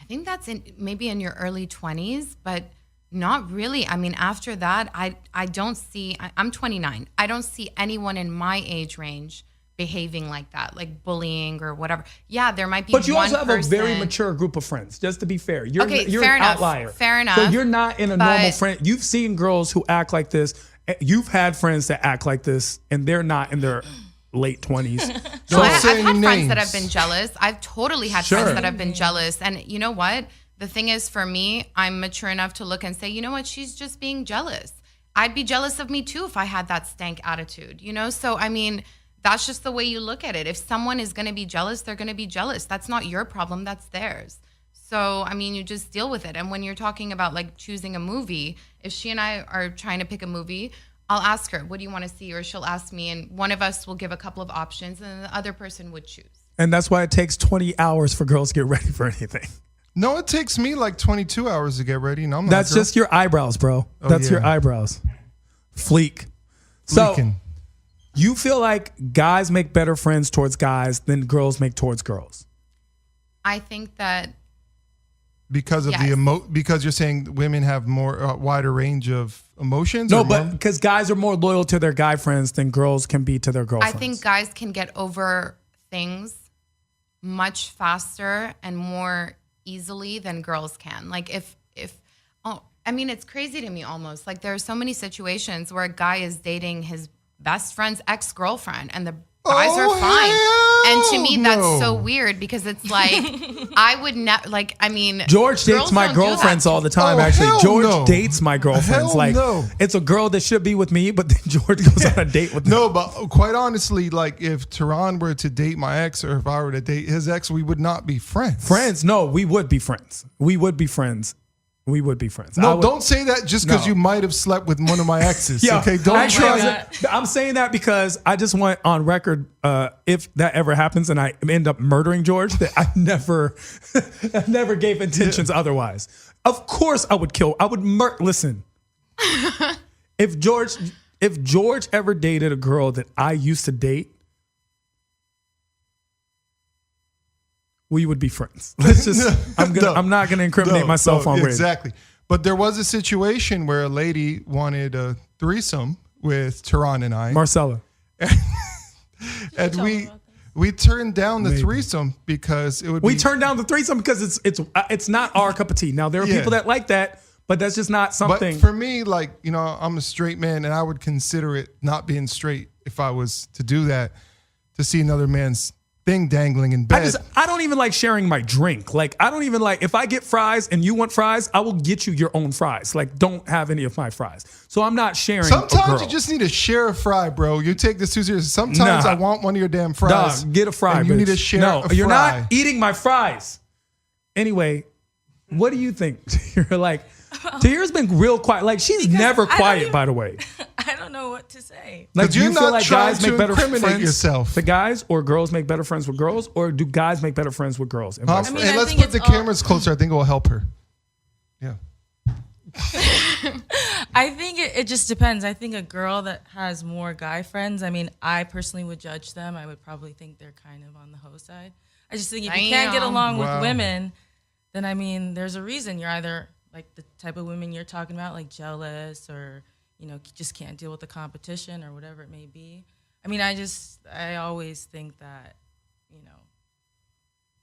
D: I think that's maybe in your early 20s, but not really. I mean, after that, I don't see, I'm 29. I don't see anyone in my age range behaving like that, like bullying or whatever. Yeah, there might be one person.
C: But you also have a very mature group of friends, just to be fair. You're
D: fair
C: an
D: enough.
C: outlier.
D: Fair enough.
C: So you're not in a normal
D: But-
C: friend. You've seen girls who act like this. You've had friends that act like this, and they're not in their late 20s.
D: So I've
B: say
D: had
B: any
D: friends that
B: names.
D: have been jealous. I've totally had
C: Sure.
D: friends that have been jealous. And you know what? The thing is, for me, I'm mature enough to look and say, you know what? She's just being jealous. I'd be jealous of me too if I had that stank attitude, So, I mean, that's just the way you look at it. If someone is going to be jealous, they're going to be jealous. That's not your problem. That's theirs. So, I mean, you just deal with it. And when you're talking about like choosing a movie, if she and I are trying to pick a movie, I'll ask her, what do you want to see? Or she'll ask me, and one of us will give a couple of options and the other person would choose.
C: And that's why it takes 20 hours for girls to get ready for anything.
B: No, it takes me like 22 hours to get ready. No, I'm not.
C: That's just your eyebrows, bro. That's your eyebrows. Fleek. So
B: Fleeking.
C: you feel like guys make better friends towards guys than girls make towards girls?
D: I think that
B: Because of because you're saying women have more wider range of emotions.
C: No,
B: or
C: but
B: more?
C: because guys are more loyal to their guy friends than girls can be to their girlfriends.
D: I think guys can get over things much faster and more easily than girls can. Like it's crazy to me almost. Like there are so many situations where a guy is dating his best friend's ex-girlfriend and the guys are fine. And to me, that's so weird because it's like, I would never,
C: George dates my girlfriends all the time, actually. George dates my girlfriends. It's a girl that should be with me, but then George goes on a date with them.
B: No, but quite honestly, like if Tehran were to date my ex or if I were to date his ex, we would not be friends.
C: Friends? No, we would be friends. We would be friends. We would be friends.
B: No, don't say that just because you might have slept with one of my exes. Okay, don't try.
C: I'm saying that because I just want on record, if that ever happens and I end up murdering George, that I never gave intentions otherwise. Of course, I would kill. I would murder. Listen, if George ever dated a girl that I used to date, we would be friends. Let's just. I'm not gonna incriminate myself on radio.
B: Exactly. But there was a situation where a lady wanted a threesome with Tehran and I,
C: Marcella,
B: and we turned down the threesome because it would.
C: We turned down the threesome because it's not our cup of tea. Now there are people that like that, but that's just not something.
B: But for me, I'm a straight man, and I would consider it not being straight if I was to do that, to see another man's thing dangling in bed.
C: I don't even like sharing my drink. Like, I don't even like, if I get fries and you want fries, I will get you your own fries. Like, don't have any of my fries. So I'm not sharing.
B: Sometimes you just need to share a fry, bro. You take this too seriously. Sometimes I want one of your damn fries.
C: Dog, get a fry,
B: and you need to share a fry.
C: You're not eating my fries. Anyway, what do you think? You're like, Tahirah's been real quiet. Like, she's never quiet, by the way.
E: I don't know what to say.
C: Like, do you feel like guys make better friends
B: yourself.
C: to guys, or girls make better friends with girls, or do guys make better friends with girls?
B: Let's put the cameras closer. I think it will help her. Yeah.
E: I think it just depends. I think a girl that has more guy friends, I personally would judge them. I would probably think they're kind of on the hoe side. I just think if you can't get along with women, then there's a reason. You're either like the type of women you're talking about, like jealous or, just can't deal with the competition or whatever it may be. I always think that,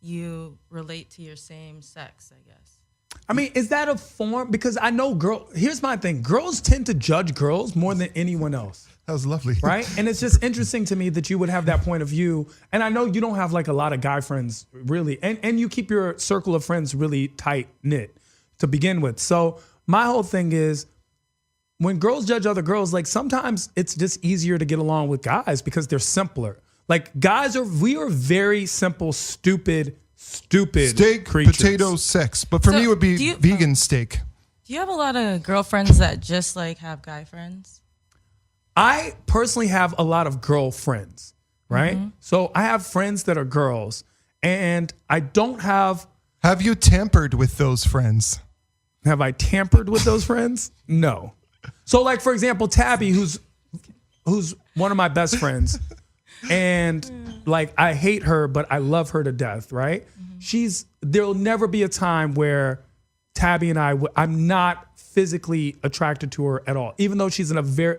E: you relate to your same sex, I guess.
C: Is that a form? Because I know here's my thing. Girls tend to judge girls more than anyone else.
B: That was lovely.
C: Right? And it's just interesting to me that you would have that point of view. And I know you don't have like a lot of guy friends really. And you keep your circle of friends really tight knit to begin with. So my whole thing is when girls judge other girls, like sometimes it's just easier to get along with guys because they're simpler. Like we are very simple, stupid
B: steak,
C: creatures.
B: potato, sex. But for me, it would be vegan steak.
E: Do you have a lot of girlfriends that just like have guy friends?
C: I personally have a lot of girlfriends, right? Mm-hmm. So I have friends that are girls, and I don't have.
B: Have you tampered with those friends?
C: Have I tampered with those friends? No. So, like, for example, Tabby, who's one of my best friends, and like I hate her, but I love her to death, right? Mm-hmm. There'll never be a time where Tabby and I'm not physically attracted to her at all, even though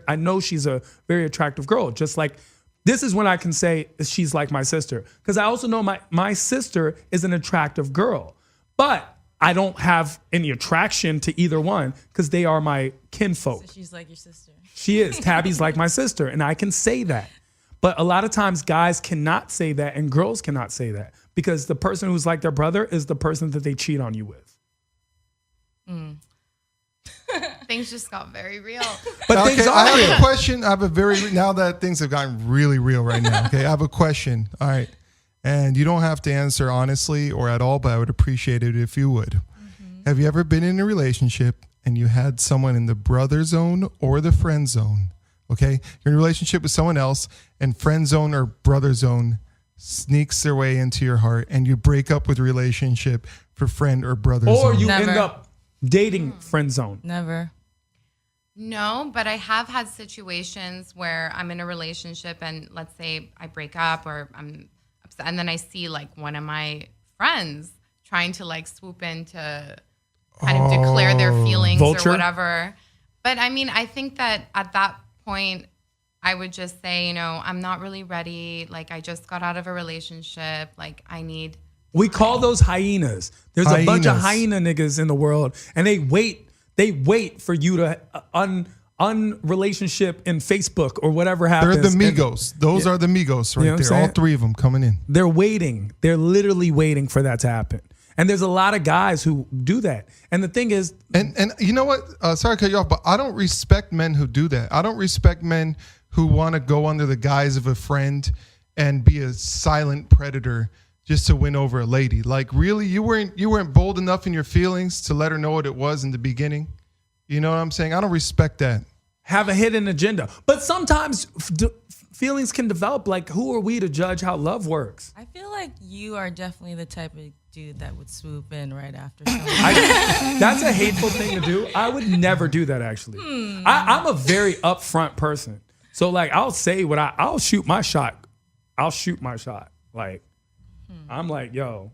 C: I know she's a very attractive girl. Just like, this is when I can say she's like my sister. Because I also know my sister is an attractive girl, but I don't have any attraction to either one because they are my kinfolk.
E: So she's like your sister.
C: She is. Tabby's like my sister, and I can say that. But a lot of times guys cannot say that and girls cannot say that because the person who's like their brother is the person that they cheat on you with.
D: Mm. Things just got very real.
B: But okay, I have a question. Now that things have gotten really real right now. Okay, I have a question. All right. And you don't have to answer honestly or at all, but I would appreciate it if you would. Mm-hmm. Have you ever been in a relationship and you had someone in the brother zone or the friend zone? Okay, you're in a relationship with someone else, and friend zone or brother zone sneaks their way into your heart and you break up with relationship for friend or brother
C: Or
B: zone?
C: you
E: Never.
C: end up dating friend zone.
E: Never.
D: No, but I have had situations where I'm in a relationship and let's say I break up or I'm upset, and then I see like one of my friends trying to like swoop in to kind of declare their feelings
C: Vulture?
D: or whatever. But I mean, I think that at that point, I would just say, I'm not really ready. Like, I just got out of a relationship. Like, I need.
C: We call those hyenas. There's a bunch of
B: Hyenas.
C: hyena niggas in the world, and they wait for you to unrelationship in Facebook or whatever
B: They're
C: happens.
B: the Migos. Those are the Migos right
C: You know what I'm
B: there. All
C: saying?
B: three of them coming in.
C: They're waiting. They're literally waiting for that to happen. And there's a lot of guys who do that. And the thing is,
B: And you know what? Sorry to cut you off, but I don't respect men who do that. I don't respect men who want to go under the guise of a friend and be a silent predator just to win over a lady. Like, really, you weren't bold enough in your feelings to let her know what it was in the beginning. You know what I'm saying? I don't respect that.
C: have a hidden agenda. But sometimes feelings can develop. Like, who are we to judge how love works?
E: I feel like you are definitely the type of dude that would swoop in right after someone.
C: That's a hateful thing to do. I would never do that, actually. I'm a very upfront person. So, like, I'll say what I'll shoot my shot. I'll shoot my shot. Like, I'm like, yo,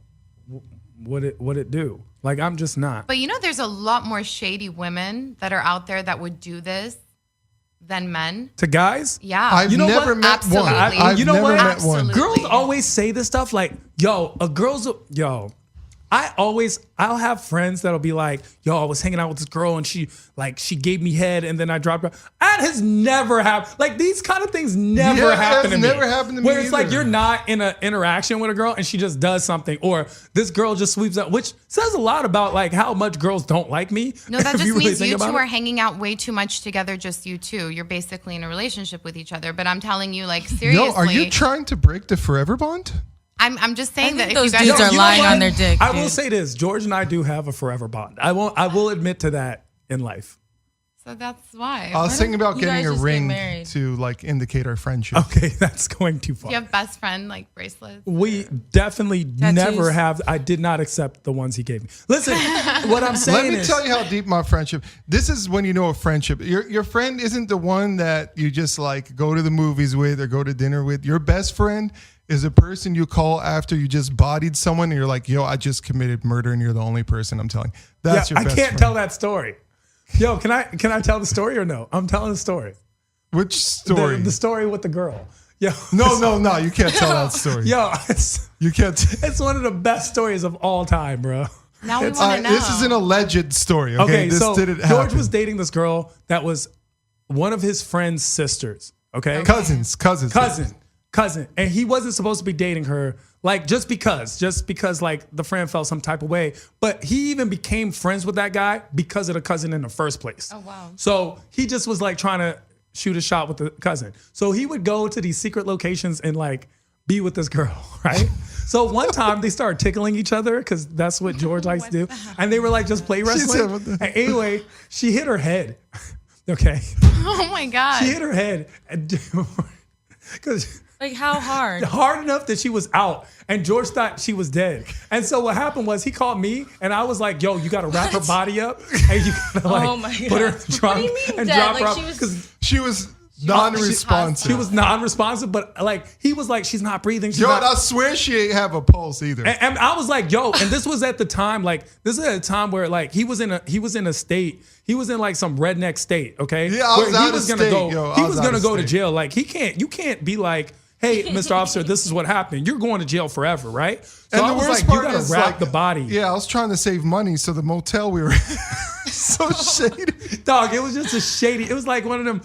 C: what it do? Like, I'm just not.
D: But there's a lot more shady women that are out there that would do this than men.
C: To guys?
D: Yeah.
B: I've
C: You know
B: never
C: what?
B: met
D: Absolutely.
B: one. I've
C: You know
B: never
C: what?
B: met one.
D: Absolutely.
C: Girls always say this stuff like, I'll have friends that'll be like, yo, I was hanging out with this girl and she gave me head and then I dropped her. That has never happened. Like, these kind of things never happen to me.
B: Never happened to me
C: Where it's like
B: either.
C: you're not in an interaction with a girl and she just does something, or this girl just sweeps up, which says a lot about like how much girls don't like me.
D: No, that
C: if
D: just
C: really
D: means
C: think
D: you two
C: about
D: are
C: it.
D: hanging out way too much together, just you two. You're basically in a relationship with each other. But I'm telling you, like, seriously.
B: Yo, are you trying to break the forever bond?
D: I'm just saying that
E: think
D: if you
E: those
D: guys
E: dudes are
C: You know
E: lying
C: what?
E: on their dick.
C: I will
E: dude.
C: say this: George and I do have a forever bond. I will admit to that in life.
D: So that's why.
B: I was thinking about
E: you
B: getting
E: guys
B: a
E: just get
B: ring
E: married?
B: to like indicate our friendship.
C: Okay, that's going too far.
D: Do you have best friend like bracelets?
C: We definitely never have. I did not accept the ones he gave me. Listen, what I'm saying
B: Let me
C: is,
B: tell you how deep my friendship. This is when you know a friendship. Your friend isn't the one that you just like go to the movies with or go to dinner with. Your best friend is a person you call after you just bodied someone and you're like, yo, I just committed murder and you're the only person I'm telling. That's your
C: I
B: best
C: can't
B: friend.
C: tell that story. Yo, can I tell the story or no? I'm telling the story.
B: Which story?
C: The story with the girl. Yo,
B: No, you can't tell that story.
C: yo, it's
B: You can't.
C: one of the best stories of all time, bro.
D: Now we
B: All
D: want
B: right,
D: to know.
B: this is an alleged story. Okay, this
C: so
B: didn't
C: George
B: happen.
C: was dating this girl that was one of his friend's sisters. Okay,
B: Cousins.
C: cousin, and he wasn't supposed to be dating her, like just because like the friend felt some type of way. But he even became friends with that guy because of the cousin in the first place.
D: Oh, wow.
C: So he just was like trying to shoot a shot with the cousin. So he would go to these secret locations and like be with this girl, right? So one time they started tickling each other because that's what George likes to do, and they were like just play
B: said,
C: wrestling.
B: what the-
C: And anyway, she hit her head. Okay,
D: Oh my God.
C: she hit her head because.
E: Like, how hard?
C: Hard enough that she was out, and George thought she was dead. And so what happened was he called me, and I was like, "Yo, you got to wrap her body up, and you got to like
E: Oh my
C: put her in
E: God.
C: the trunk
E: What do you mean
C: and
E: dead?
C: drop her
E: Like,
C: off."
E: she was-
C: Because
B: She was non-responsive.
C: she was non-responsive, but like he was like, "She's not breathing." She's
B: Yo,
C: not.
B: I swear she ain't have a pulse either.
C: And I was like, "Yo," and this was at the time, like this is at a time where like he was in a state. He was in like some redneck state. Okay,
B: Yeah, I was
C: where
B: out
C: he
B: of
C: was gonna
B: state,
C: go.
B: yo. I
C: He
B: was
C: was
B: out
C: gonna
B: of
C: go to
B: state.
C: jail. Like you can't be like, "Hey, Mr. Officer, this is what happened. You're going to jail forever, right?" So
B: And
C: I
B: the
C: was
B: worst
C: like, "You
B: part
C: gotta
B: is
C: wrap
B: like,
C: the body."
B: Yeah, I was trying to save money, so the motel we were in, so shady.
C: Dog, it was just a shady. It was like one of them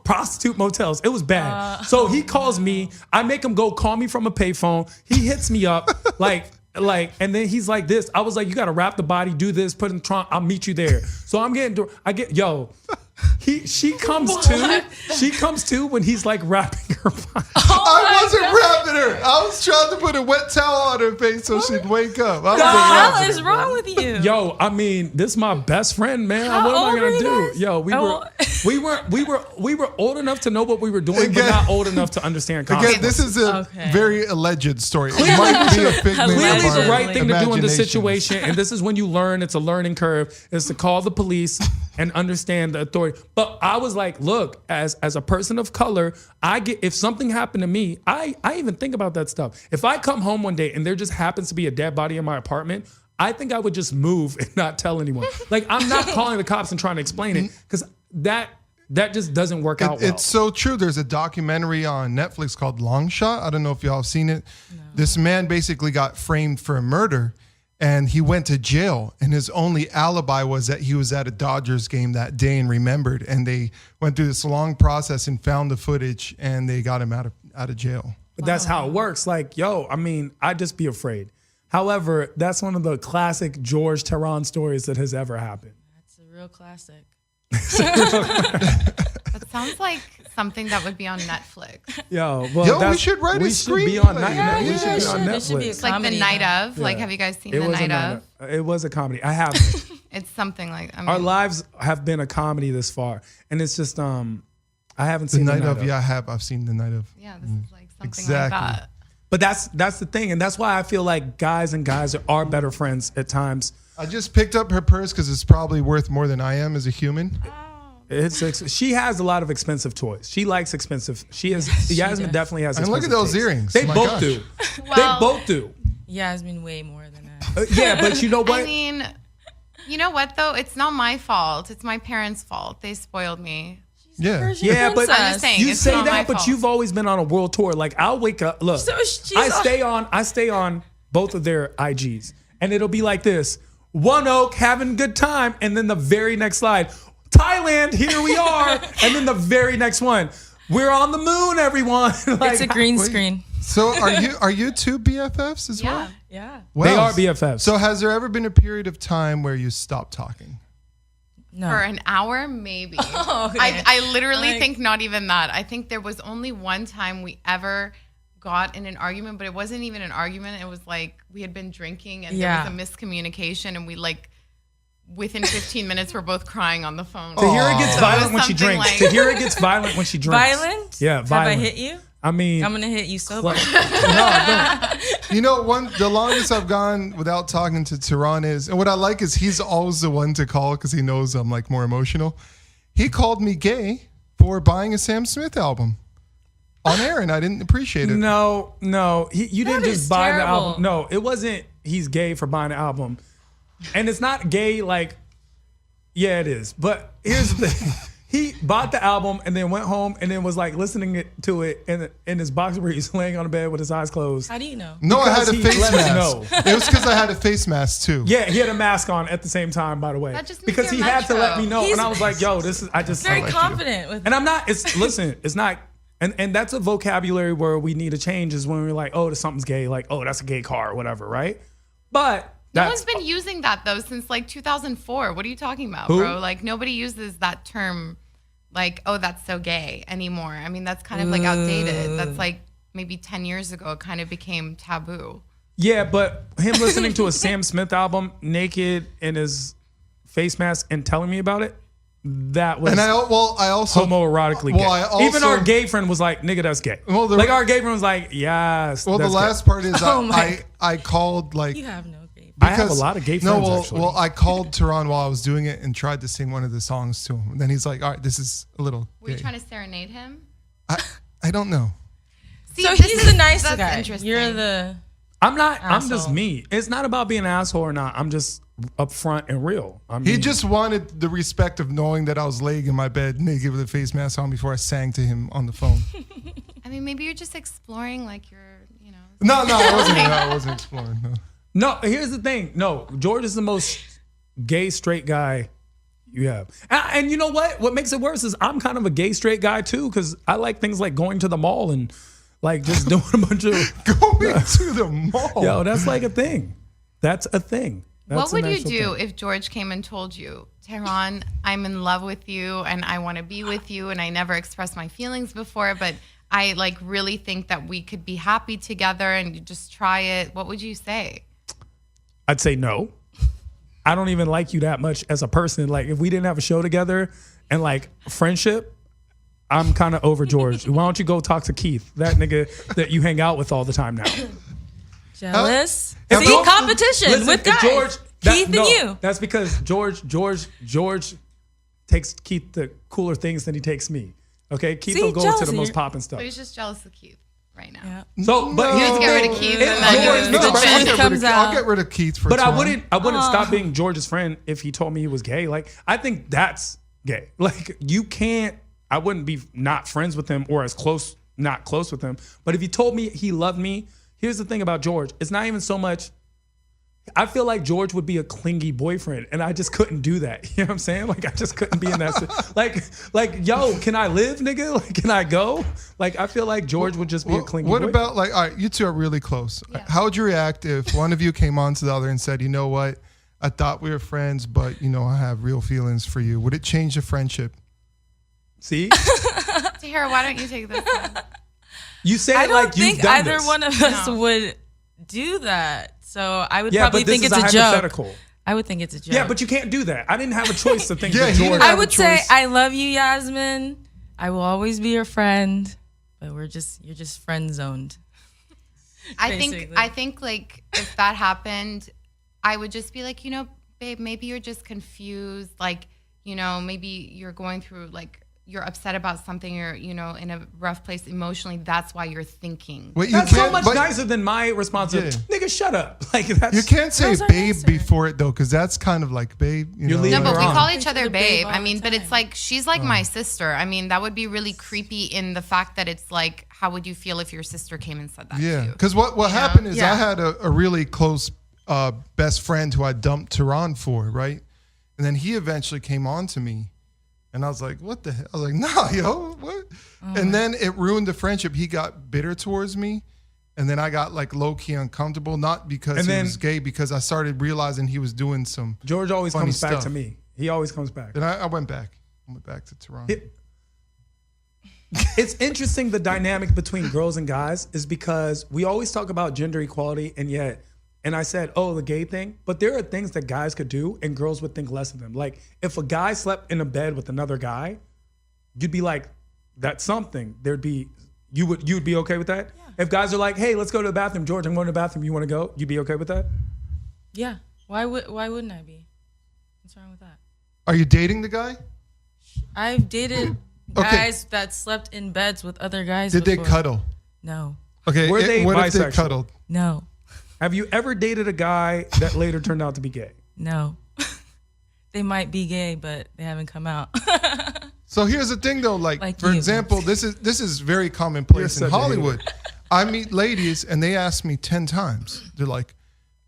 C: prostitute motels. It was bad. So he calls me. I make him go call me from a payphone. He hits me up like, and then he's like this. I was like, "You got to wrap the body, do this, put it in the trunk. I'll meet you there." So She comes to when he's like wrapping her body.
B: I wasn't wrapping her. I was trying to put a wet towel on her face so she'd wake up.
E: What the hell is wrong with you?
C: Yo, I mean, this is my best friend, man.
E: How
C: what am I
E: old
C: gonna
E: were
C: do?
E: you guys?
C: Yo, we were old enough to know what we were doing, but not old enough to understand consequences.
B: Again, this is a very alleged story.
C: Clearly,
B: It might be a figment
C: Clearly,
B: of
C: the
B: our
C: right thing to do in this
B: imaginations.
C: situation, and this is when you learn it's a learning curve, is to call the police and understand the authority. But I was like, look, as a person of color, if something happened to me, I even think about that stuff. If I come home one day and there just happens to be a dead body in my apartment, I think I would just move and not tell anyone. Like, I'm not calling the cops and trying to explain it, because that just doesn't work out well.
B: It's so true. There's a documentary on Netflix called Long Shot. I don't know if y'all have seen it. No. This man basically got framed for a murder, and he went to jail, and his only alibi was that he was at a Dodgers game that day and remembered, and they went through this long process and found the footage, and they got him out of jail.
C: But that's how it works. Like, yo, I mean, I'd just be afraid. However, that's one of the classic George Tehran stories that has ever happened.
E: That's a real classic.
D: That sounds like something that would be on Netflix.
B: We should write a screenplay.
C: We should be on Netflix.
E: It should be a
D: It's like
E: comedy.
D: The Night of. Like, have you guys seen The Night of?
C: It was a comedy. I haven't.
D: It's something like, I mean,
C: Our lives have been a comedy this far, and it's just I haven't
B: The
C: seen
B: Night of. Yeah, I have. I've seen The Night of.
D: yeah, this is like something
B: Exactly.
D: like that.
C: But that's the thing, and that's why I feel like guys are better friends at times.
B: I just picked up her purse because it's probably worth more than I am as a human.
C: She has a lot of expensive toys. She likes expensive. Yasmin definitely has.
B: And look at those earrings.
C: They
B: My
C: both
B: gosh.
C: do.
D: Well,
C: They both do.
E: Yasmin way more than that.
C: Yeah, but you know what?
D: I mean, you know what though? It's not my fault. It's my parents' fault. They spoiled me.
B: Yeah.
C: Yeah, but
D: I'm just saying,
C: you
D: it's
C: say
D: not my
C: that, but
D: fault.
C: you've always been on a world tour. Like, I'll wake up. Look,
E: So she's
C: I stay on both of their IGs, and it'll be like this: One Oak having a good time, and then the very next slide, Thailand, here we are, and then the very next one, we're on the moon, everyone. Like,
E: It's a green screen.
B: So are you two BFFs as well?
E: Yeah.
C: They
B: Wow.
C: are BFFs.
B: So has there ever been a period of time where you stopped talking?
E: No.
D: For an hour, maybe.
E: Okay.
D: I literally
E: Like-
D: think not even that. I think there was only one time we ever got in an argument, but it wasn't even an argument. It was like we had been drinking and there was a miscommunication, and we like within 15 minutes we're both crying on the phone.
C: Tahirah gets
D: So it
C: violent
D: was
C: when she
D: something
C: drinks.
D: like-
C: Tahirah gets violent when she drinks.
E: Violent?
C: Yeah, violent.
E: Have I hit you?
C: I mean,
E: I'm gonna hit you sober.
C: like,
B: You know, the longest I've gone without talking to Tehran is, and what I like is he's always the one to call because he knows I'm like more emotional. He called me gay for buying a Sam Smith album on air, and I didn't appreciate it.
C: No, you didn't
E: is
C: just buy the
E: terrible.
C: album. No, it wasn't. He's gay for buying the album, and it's not gay like. Yeah, it is. But here's the thing: he bought the album and then went home and then was like listening to it in his box where he's laying on the bed with his eyes closed.
E: How do you know?
B: No, I had a
C: Because he
B: face
C: let us
B: mask.
C: know.
B: It was because I had a face mask too.
C: Yeah, he had a mask on at the same time, by the way.
D: That just means
C: because he
D: you're
C: had to let
D: Metro.
C: me know,
E: He's
C: and I was like, "Yo, this is." I just
E: Very
C: like you.
E: confident with.
C: And I'm not. It's not. And that's a vocabulary where we need to change is when we're like, oh, something's gay, like, oh, that's a gay car or whatever, right? But
D: No
C: that's
D: one's been using that though since like 2004. What are you talking about,
C: Who?
D: bro? Like nobody uses that term like, oh, that's so gay anymore. I mean, that's kind of like outdated. That's like maybe 10 years ago, it kind of became taboo.
C: yeah. But him listening to a Sam Smith album naked in his face mask and telling me about it, that was
B: And I also
C: homoerotically gay.
B: Well, I also,
C: Even our gay friend was like, nigga, that's gay.
B: Well,
C: like our gay friend was like, yes.
B: Well, the
C: that's gay.
B: last part is
E: Oh my-
B: I called like.
E: You have no gay.
C: I have a lot of gay friends,
B: No,
C: actually.
B: well, I called Tehran while I was doing it and tried to sing one of the songs to him. And then he's like, all right, this is a little
D: Were you
B: gay.
D: trying to serenade him?
B: I don't know.
D: See,
E: So
D: this
E: he's
D: is-
E: the nice
D: that's
E: guy.
D: interesting.
E: You're the.
C: I'm not. I'm just
E: Asshole.
C: me. It's not about being an asshole or not. I'm just upfront and real. I mean,
B: He just wanted the respect of knowing that I was laying in my bed naked with a face mask on before I sang to him on the phone.
D: I mean, maybe you're just exploring like you're, you know.
B: No, I wasn't exploring. No.
C: No, here's the thing. No, George is the most gay straight guy you have. And you know what? What makes it worse is I'm kind of a gay straight guy too, because I like things like going to the mall and like just doing a bunch of
B: Going to the mall.
C: yo, that's like a thing. That's a thing. That's
D: What would
C: an
D: you
C: actual
D: do
C: thing.
D: if George came and told you, Tehran, I'm in love with you and I want to be with you and I never expressed my feelings before, but I like really think that we could be happy together and you just try it, what would you say?
C: I'd say no. I don't even like you that much as a person. Like if we didn't have a show together and like friendship, I'm kind of over George. Why don't you go talk to Keith, that nigga that you hang out with all the time now?
E: Jealous?
C: If
E: See,
C: George-
E: competition
C: listen,
E: with
C: if
E: guys. Keith and you.
C: That's because George takes Keith to cooler things than he takes me. Okay, Keith
E: See,
C: will go to the
E: jealousy.
C: most popping stuff.
D: So he's just jealous of Keith right now.
E: Yeah.
C: So, but here's the
D: Get rid
C: thing.
D: of Keith
C: If
D: and then
C: George-
D: you're
E: no,
D: the
E: but
D: bitch.
E: comes
B: I'll
E: out.
B: get rid of Keith for
C: But I
B: Toronto.
C: wouldn't stop being George's friend if he told me he was gay. Like I think that's gay. Like you can't. I wouldn't be not friends with him or as close, not close with him. But if he told me he loved me, here's the thing about George. It's not even so much. I feel like George would be a clingy boyfriend, and I just couldn't do that. You know what I'm saying? Like I just couldn't be in that. Like, yo, can I live, nigga? Like, can I go? Like, I feel like George would just be a clingy.
B: What
C: boyfriend.
B: about like, all right, you two are really close. How would you react if one of you came on to the other and said, you know what, I thought we were friends, but you know I have real feelings for you. Would it change the friendship?
C: See?
D: Tahirah, why don't you take this one?
C: You say
E: I
C: it
E: don't
C: like you've
E: think
C: done
E: either
C: this.
E: one of us
D: No.
E: would do that. So I would
C: Yeah,
E: probably
C: but this
E: think
C: is
E: it's
C: a
E: a joke.
C: hypothetical.
E: I would think it's a joke.
C: Yeah, but you can't do that. I didn't have a choice to think
B: Yeah,
C: that
B: he
C: George.
B: didn't
E: I
B: have a
E: would say
B: choice.
E: I love you, Yasmin. I will always be your friend, but you're just friend zoned.
D: I
E: Basically.
D: think like if that happened, I would just be like, you know, babe, maybe you're just confused. Like, you know, maybe you're going through like you're upset about something, you're, you know, in a rough place emotionally. That's why you're thinking.
B: Wait, you
C: That's so
B: can't-
C: much
B: but
C: nicer than my response of,
B: Yeah.
C: nigga, shut up. Like that's
B: You can't say
E: Those are
B: babe
E: nicer.
B: before it though, because that's kind of like babe. You
C: You're
B: know,
C: leaving
D: No,
B: like-
D: but we
C: wrong.
D: call each
E: Think
D: other
E: of the babe
D: babe.
E: all
D: I
E: the
D: mean, but it's
E: time.
D: like she's like my sister. I mean, that would be really creepy in the fact that it's like, how would you feel if your sister came and said that to
B: Yeah,
D: you?
B: because what happened is
E: Yeah.
B: I had a really close best friend who I dumped Tehran for, right? And then he eventually came on to me, and I was like, "What the hell?" I was like, "Nah, yo, what?" And then it ruined the friendship. He got bitter towards me, and then I got like low key uncomfortable, not because
C: And
B: he
C: then-
B: was gay, because I started realizing he was doing some.
C: George always
B: funny
C: comes back
B: stuff.
C: to me. He always comes back.
B: Then I went back. I went back to Tehran.
C: It's interesting the dynamic between girls and guys is because we always talk about gender equality and I said, oh, the gay thing, but there are things that guys could do and girls would think less of them. Like if a guy slept in a bed with another guy, you'd be like, that's something. You would be okay with that? Yeah. If guys are like, hey, let's go to the bathroom, George, I'm going to the bathroom, you want to go? You'd be okay with that?
E: Yeah. Why wouldn't I be? What's wrong with that?
B: Are you dating the guy?
E: I've dated guys that slept in beds with other guys.
B: Did they
E: before.
B: cuddle?
E: No.
B: Okay,
C: Were they
B: what if they
C: bisexual?
B: cuddled?
E: No.
C: Have you ever dated a guy that later turned out to be gay?
E: No. They might be gay, but they haven't come out.
B: So here's the thing, though. Like for
E: you.
B: example, this is very commonplace
C: You're
B: in
C: such a
B: Hollywood. I meet ladies and they ask me 10 times. They're like,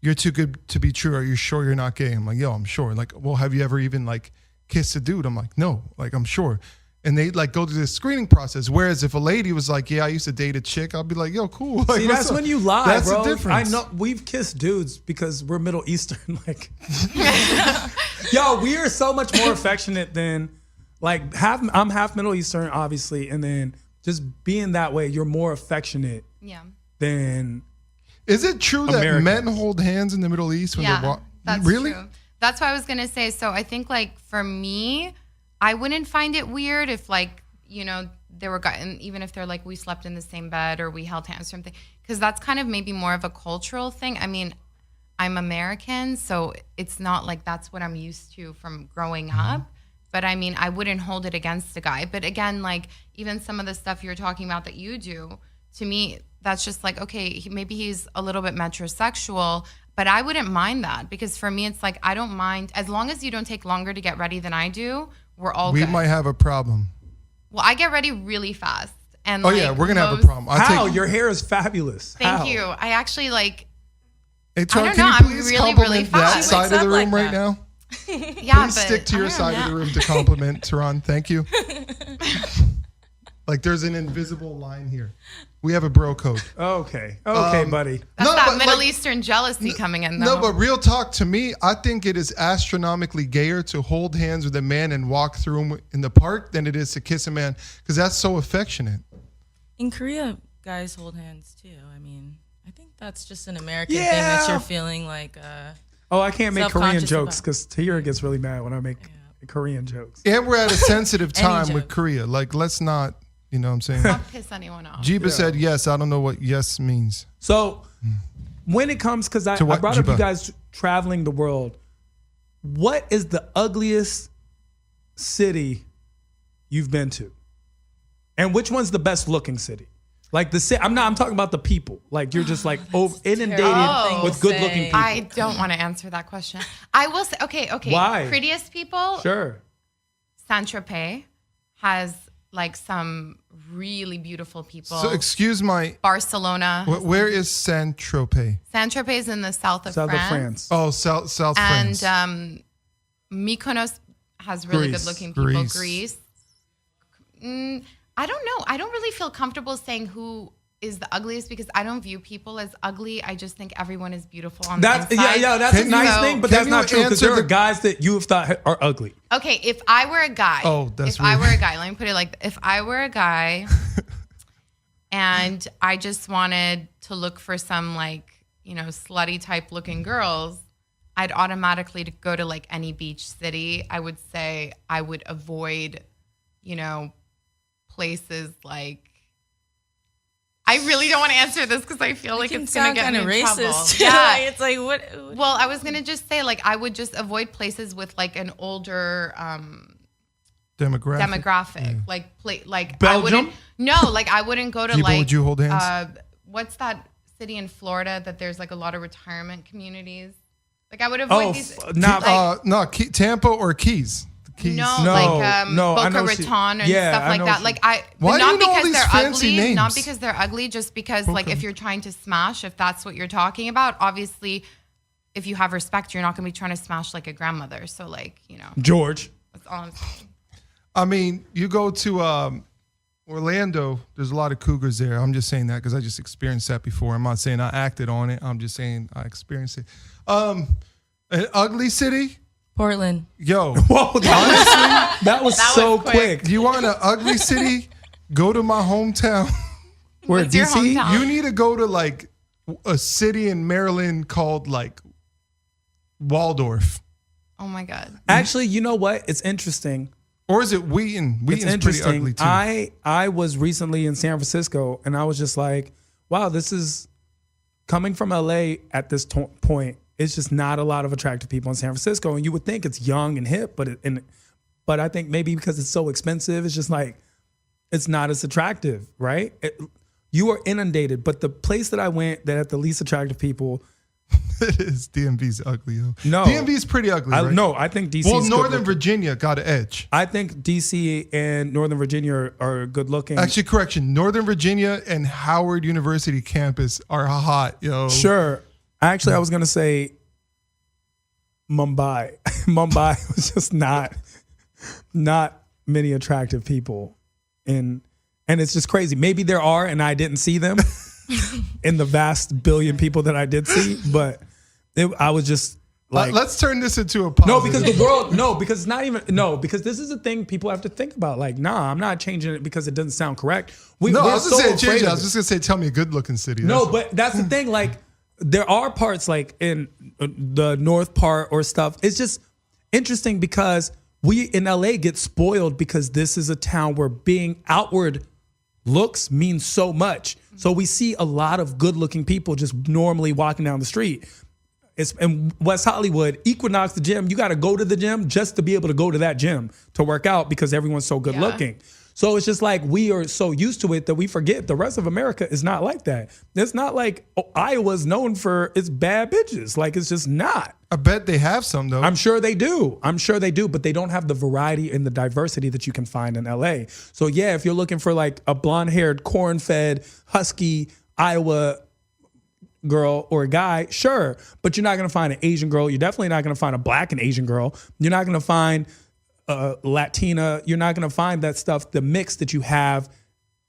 B: "You're too good to be true. Are you sure you're not gay?" I'm like, "Yo, I'm sure." Like, "Well, have you ever even like kissed a dude?" I'm like, "No." Like, "I'm sure." And they like go through this screening process. Whereas if a lady was like, "Yeah, I used to date a chick," I'll be like, "Yo, cool." Like,
C: See,
B: what's
C: that's
B: up?
C: when you lie,
B: That's
C: bro.
B: the difference.
C: I know we've kissed dudes because we're Middle Eastern. Like, yo, we are so much more affectionate than like I'm half Middle Eastern, obviously, and then just being that way, you're more affectionate
D: Yeah.
C: than.
B: Is it true that
C: Americans.
B: men hold hands in the Middle East when they're
D: Yeah, that's
B: really?
D: true. That's what I was gonna say. So I think like for me, I wouldn't find it weird if like, you know, there were guys, and even if they're like we slept in the same bed or we held hands or something, because that's kind of maybe more of a cultural thing. I mean, I'm American, so it's not like that's what I'm used to from growing up. But I mean, I wouldn't hold it against a guy. But again, like even some of the stuff you're talking about that you do, to me, that's just like, okay, maybe he's a little bit metrosexual, but I wouldn't mind that because for me, it's like, I don't mind. As long as you don't take longer to get ready than I do, we're all
B: We
D: good.
B: might have a problem.
D: Well, I get ready really fast. And
B: Oh
D: like,
B: yeah, we're gonna have a
D: most-
B: problem.
C: How? Your hair is fabulous.
D: Thank
C: How?
D: you. I actually like,
B: Hey, Tron,
D: I don't
B: can
D: know,
B: you
D: I'm
B: please
D: really,
B: compliment
D: really
B: that
D: fast.
B: side of the
E: Wakes up
B: room
E: like
B: right
E: that.
B: now?
D: yeah,
B: Please
D: but
B: stick to
D: I
B: your
D: don't
B: side of
D: know.
B: the room to compliment Tehran. Thank you. Like there's an invisible line here. We have a bro code.
C: Okay,
B: Um,
C: buddy.
D: That's
B: No,
D: that
B: but,
D: Middle
B: like,
D: Eastern jealousy coming in though.
B: No, but real talk, to me, I think it is astronomically gayer to hold hands with a man and walk through him in the park than it is to kiss a man because that's so affectionate.
E: In Korea, guys hold hands too. I mean, I think that's just an American thing that you're feeling like.
C: I can't make Korean
E: self-conscious
C: jokes
E: about.
C: because Tahirah gets really mad when I make Korean jokes.
B: And we're at a sensitive time
E: joke.
B: with Korea. Like, let's not, you know what I'm saying?
D: Not piss anyone off.
B: Jiba said yes. I don't know what yes means.
C: So when it comes, because I
B: To what,
C: brought up you
B: Jiba?
C: guys traveling the world, what is the ugliest city you've been to? And which one's the best looking city? Like the city, I'm talking about the people. Like you're just like inundated
E: terrible
C: with
E: to
C: good
E: say.
C: looking people.
D: I don't want to answer that question. I will say, okay.
C: Why?
D: Prettiest people,
C: Sure.
D: Saint-Tropez has like some really beautiful people.
B: So excuse my,
D: Barcelona.
B: where is Saint-Tropez?
D: Saint-Tropez is in the south of
C: South
D: France.
C: of France.
B: Oh, South
D: And
B: France.
D: Mykonos has really
C: Greece.
D: good looking people.
B: Greece.
D: Greece. I don't know. I don't really feel comfortable saying who is the ugliest because I don't view people as ugly. I just think everyone is beautiful on
C: That's
D: the inside.
C: that's a
B: Can you-
C: nice thing, but
B: can
C: that's
B: you
C: not true because
B: answer
C: there are
B: the-
C: guys that you have thought are ugly.
D: Okay, if I were a guy,
B: That's
D: if I
B: weird.
D: were a guy, let me put it like, if I were a guy and I just wanted to look for some like, slutty type looking girls, I'd automatically go to like any beach city. I would say I would avoid, places like, I really don't want to answer this because I feel like
E: It can
D: it's going to
E: sound
D: get me
E: kind
D: in
E: of
D: trouble.
E: racist.
D: Yeah.
E: It's like what?
D: Well, I was going to just say, like, I would just avoid places with, like, an older demographic. Like,
C: Belgium?
D: I wouldn't go to,
B: Jiba,
D: like,
B: would you hold hands?
D: What's that city in Florida that there's, like, a lot of retirement communities? Like, I would avoid these.
B: Tampa or Keys? The Keys.
D: No,
C: I
D: Boca
C: know
D: Raton and
C: yeah,
D: stuff
C: I
D: like
C: know
D: that.
C: she-
D: Like
B: Why
D: but
B: do
D: not
B: you know all
D: because
B: these
D: they're
B: fancy
D: ugly,
B: names?
D: not because they're ugly, just because like if you're trying to smash, if that's what you're talking about, obviously, if you have respect, you're not going to be trying to smash like a grandmother. So like,
C: George.
D: that's all I'm saying.
B: I mean, you go to Orlando, there's a lot of cougars there. I'm just saying that because I just experienced that before. I'm not saying I acted on it. I'm just saying I experienced it. An ugly city?
E: Portland.
B: Yo,
C: Whoa, honestly, that was so
D: was
C: quick.
B: you want an ugly city? Go to my hometown.
C: Where
D: What's your
C: DC?
D: hometown?
B: You need to go to like a city in Maryland called like Waldorf.
D: Oh my God.
C: Actually, you know what? It's interesting.
B: Or is it Wheaton?
C: It's
B: Wheaton's pretty
C: interesting.
B: ugly too.
C: I was recently in San Francisco and I was just like, wow, this is coming from LA at this point. It's just not a lot of attractive people in San Francisco. And you would think it's young and hip, but I think maybe because it's so expensive, it's just like, it's not as attractive, right? You are inundated. But the place that I went that had the least attractive people,
B: It is. DMV's ugly. Yo.
C: No.
B: DMV's pretty ugly, right?
C: No, I think DC.
B: Well, Northern Virginia got an edge.
C: I think DC and Northern Virginia are good looking.
B: Actually, correction. Northern Virginia and Howard University campus are hot, yo.
C: Sure. Actually, I was gonna say Mumbai. Mumbai was just not many attractive people, and it's just crazy. Maybe there are, and I didn't see them in the vast billion people that I did see. But I was just like,
B: Let's turn this into a positive.
C: no, because the world, no, because it's not even, no, because this is a thing people have to think about. Like, nah, I'm not changing it because it doesn't sound correct.
B: No, I
C: we're
B: was
C: so
B: just saying change
C: afraid
B: it. I
C: of
B: was
C: it.
B: just gonna say, tell me a good looking city.
C: No,
B: That's
C: but that's the thing. Like, there are parts like in the north part or stuff. It's just interesting because we in LA get spoiled because this is a town where being outward looks means so much. So we see a lot of good looking people just normally walking down the street. It's in West Hollywood, Equinox, the gym, you got to go to the gym just to be able to go to that gym to work out because everyone's so good looking. So it's just like we are so used to it that we forget the rest of America is not like that. It's not like Iowa's known for its bad bitches. Like, it's just not.
B: I bet they have some though.
C: I'm sure they do. But they don't have the variety and the diversity that you can find in LA. So yeah, if you're looking for like a blonde-haired, corn-fed, husky Iowa girl or a guy, sure. But you're not going to find an Asian girl. You're definitely not going to find a black and Asian girl. You're not going to find Latina. You're not going to find that stuff, the mix that you have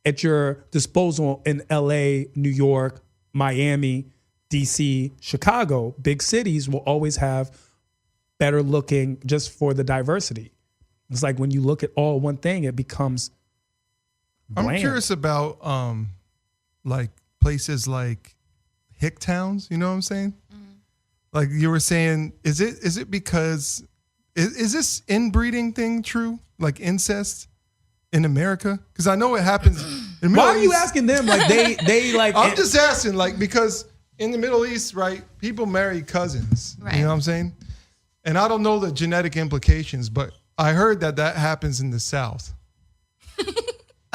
C: at your disposal in LA, New York, Miami, DC, Chicago. Big cities will always have better looking just for the diversity. It's like when you look at all one thing, it becomes bland.
B: curious about like places like hick towns. You know what I'm saying? Like you were saying, is it because is this inbreeding thing true? Like incest in America? Because I know it happens. In the
C: Why
B: Middle
C: are you
B: East.
C: asking them? Like they like.
B: I'm just asking, like, because in the Middle East, right, people marry cousins.
D: Right.
B: You know what I'm saying? And I don't know the genetic implications, but I heard that happens in the South.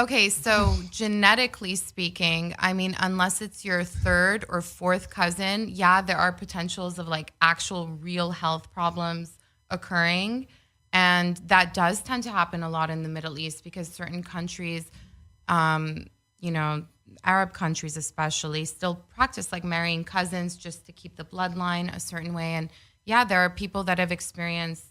D: Okay, so genetically speaking, I mean, unless it's your third or fourth cousin, yeah, there are potentials of like actual real health problems occurring. And that does tend to happen a lot in the Middle East because certain countries, you know, Arab countries especially, still practice like marrying cousins just to keep the bloodline a certain way. And yeah, there are people that have experienced,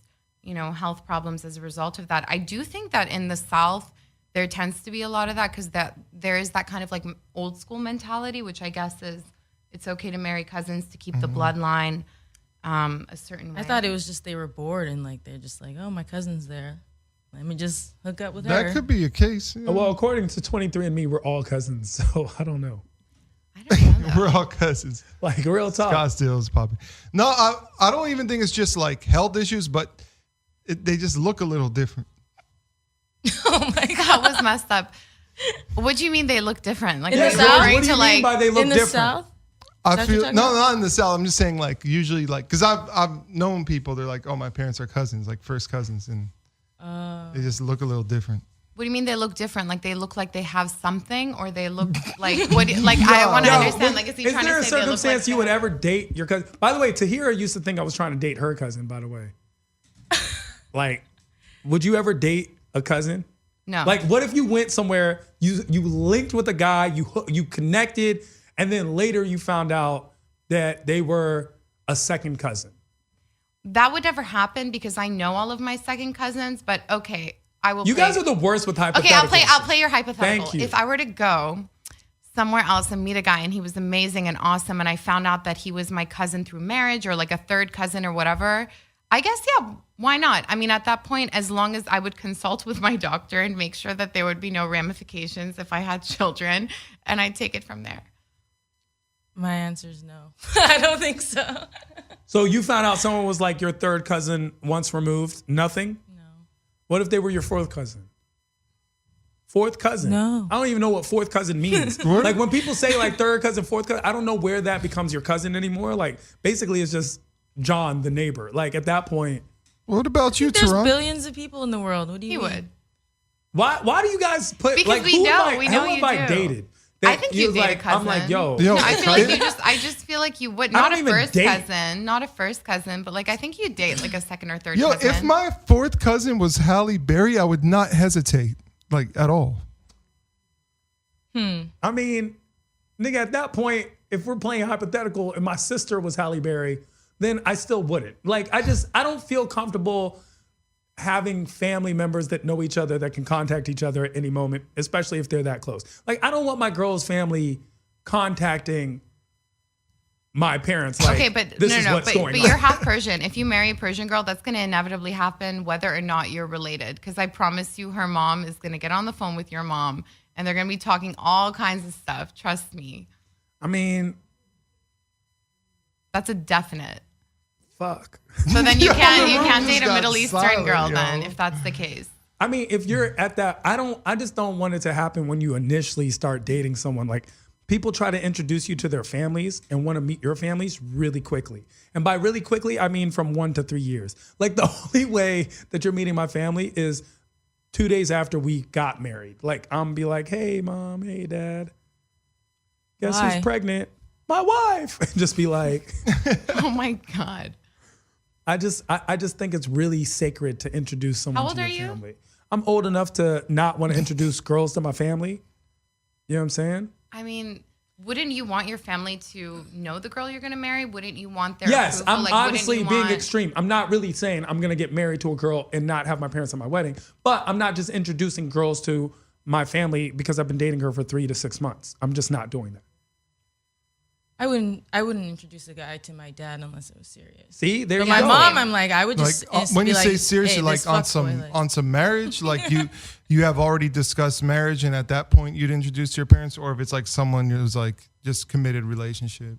D: you know, health problems as a result of that. I do think that in the South, there tends to be a lot of that because that there is that kind of like old school mentality, which I guess is it's okay to marry cousins to keep the bloodline a certain way.
E: I thought it was just they were bored and like they're just like, oh, my cousin's there. Let me just hook up with her.
B: That could be a case. Yeah.
C: Well, according to 23andMe, we're all cousins, so I don't know.
D: I don't know that.
B: We're all cousins.
C: Like real talk.
B: Scottsdale's popping. No, I don't even think it's just like health issues, but they just look a little different.
E: Oh my God.
D: That was messed up. What do you mean they look different? Like
E: In the
D: are you
E: South?
D: referring
C: What do you
D: to
C: mean
D: like
C: by they look
E: In the
C: different?
E: South?
B: I
E: that what
B: feel
E: you're
B: no,
E: talking about?
B: not in the South. I'm just saying like usually like because I've known people. They're like, oh, my parents are cousins, like first cousins, and they just look a little different.
D: what do you mean they look different? Like they look like they have something, or they look like what? Like I want to understand. Like is he trying
C: there
D: to
C: a
D: say they look
C: circumstance
D: like
C: you
D: they
C: would
D: have-
C: ever date your cousin? By the way, Tahirah used to think I was trying to date her cousin. By the way, like, would you ever date a cousin?
D: No.
C: Like, what if you went somewhere, you linked with a guy, you connected, and then later you found out that they were a second cousin?
D: That would never happen because I know all of my second cousins. But okay, I will.
C: You
D: play.
C: guys are the worst with hypotheticals.
D: Okay, I'll play your hypothetical.
C: Thank you.
D: If I were to go somewhere else and meet a guy and he was amazing and awesome, and I found out that he was my cousin through marriage or like a third cousin or whatever, I guess, yeah, why not? I mean, at that point, as long as I would consult with my doctor and make sure that there would be no ramifications if I had children, and I'd take it from there.
E: My answer is no. I don't think so.
C: So you found out someone was like your third cousin once removed? Nothing?
E: No.
C: What if they were your fourth cousin? Fourth cousin?
E: No.
C: I don't even know what fourth cousin means. Like when people say like third cousin, fourth cousin, I don't know where that becomes your cousin anymore. Like basically it's just John, the neighbor. Like at that point.
B: What about you,
E: There's
B: Tehran?
E: billions of people in the world. What do you
D: He
E: mean?
D: would.
C: Why do you guys put
D: Because
C: like
D: we
C: who
D: know,
C: have I,
D: we know
C: who
D: you
C: have I
D: do.
C: dated?
D: I think you
C: was
D: date a
C: like, I'm like,
D: cousin.
C: yo.
B: Yo,
D: No, I feel like I just feel like you would.
C: I
D: Not
C: don't
D: a
C: even
D: first
C: date.
D: cousin, not a first cousin, but like I think you date like a second or third
B: Yo,
D: cousin.
B: if my fourth cousin was Halle Berry, I would not hesitate, like at all.
C: I mean, nigga, at that point, if we're playing hypothetical and my sister was Halle Berry, then I still wouldn't. Like, I don't feel comfortable having family members that know each other that can contact each other at any moment, especially if they're that close. Like, I don't want my girl's family contacting my parents. Like,
D: okay, but
C: this is what's
D: but
C: going on.
D: you're half Persian. If you marry a Persian girl, that's going to inevitably happen whether or not you're related. Because I promise you, her mom is going to get on the phone with your mom, and they're going to be talking all kinds of stuff. Trust me.
C: I mean,
D: That's a definite.
C: fuck.
D: So then you
B: Yo,
D: can't
B: the
D: you
B: room
D: can't
B: just
D: date a
B: got
D: Middle Eastern
B: silent,
D: girl
B: yo.
D: then if that's the case.
C: I mean, if you're at that, I just don't want it to happen when you initially start dating someone. Like people try to introduce you to their families and want to meet your families really quickly. And by really quickly, I mean from 1 to 3 years. Like the only way that you're meeting my family is 2 days after we got married. Like I'm be like, hey mom, hey dad, guess
E: Why?
C: who's pregnant? My wife. And just be like,
D: Oh my God.
C: I just think it's really sacred to introduce someone
D: How old
C: to
D: are
C: your
D: you?
C: family. I'm old enough to not want to introduce girls to my family. You know what I'm saying?
D: I mean, wouldn't you want your family to know the girl you're going to marry? Wouldn't you want their
C: Yes,
D: approval?
C: I'm
D: Like, wouldn't
C: obviously
D: you
C: being
D: want-
C: extreme. I'm not really saying I'm going to get married to a girl and not have my parents at my wedding, but I'm not just introducing girls to my family because I've been dating her for 3 to 6 months. I'm just not doing that.
E: I wouldn't introduce a guy to my dad unless it was serious.
C: See, there
E: But
C: you
E: my
C: go.
E: mom, I'm like, I would just
B: when
E: be
B: you
E: like,
B: say seriously,
E: hey,
B: like
E: this
B: on
E: fuckboy, like-
B: on some marriage, like you have already discussed marriage, and at that point you'd introduce to your parents, or if it's like someone who's like just committed relationship.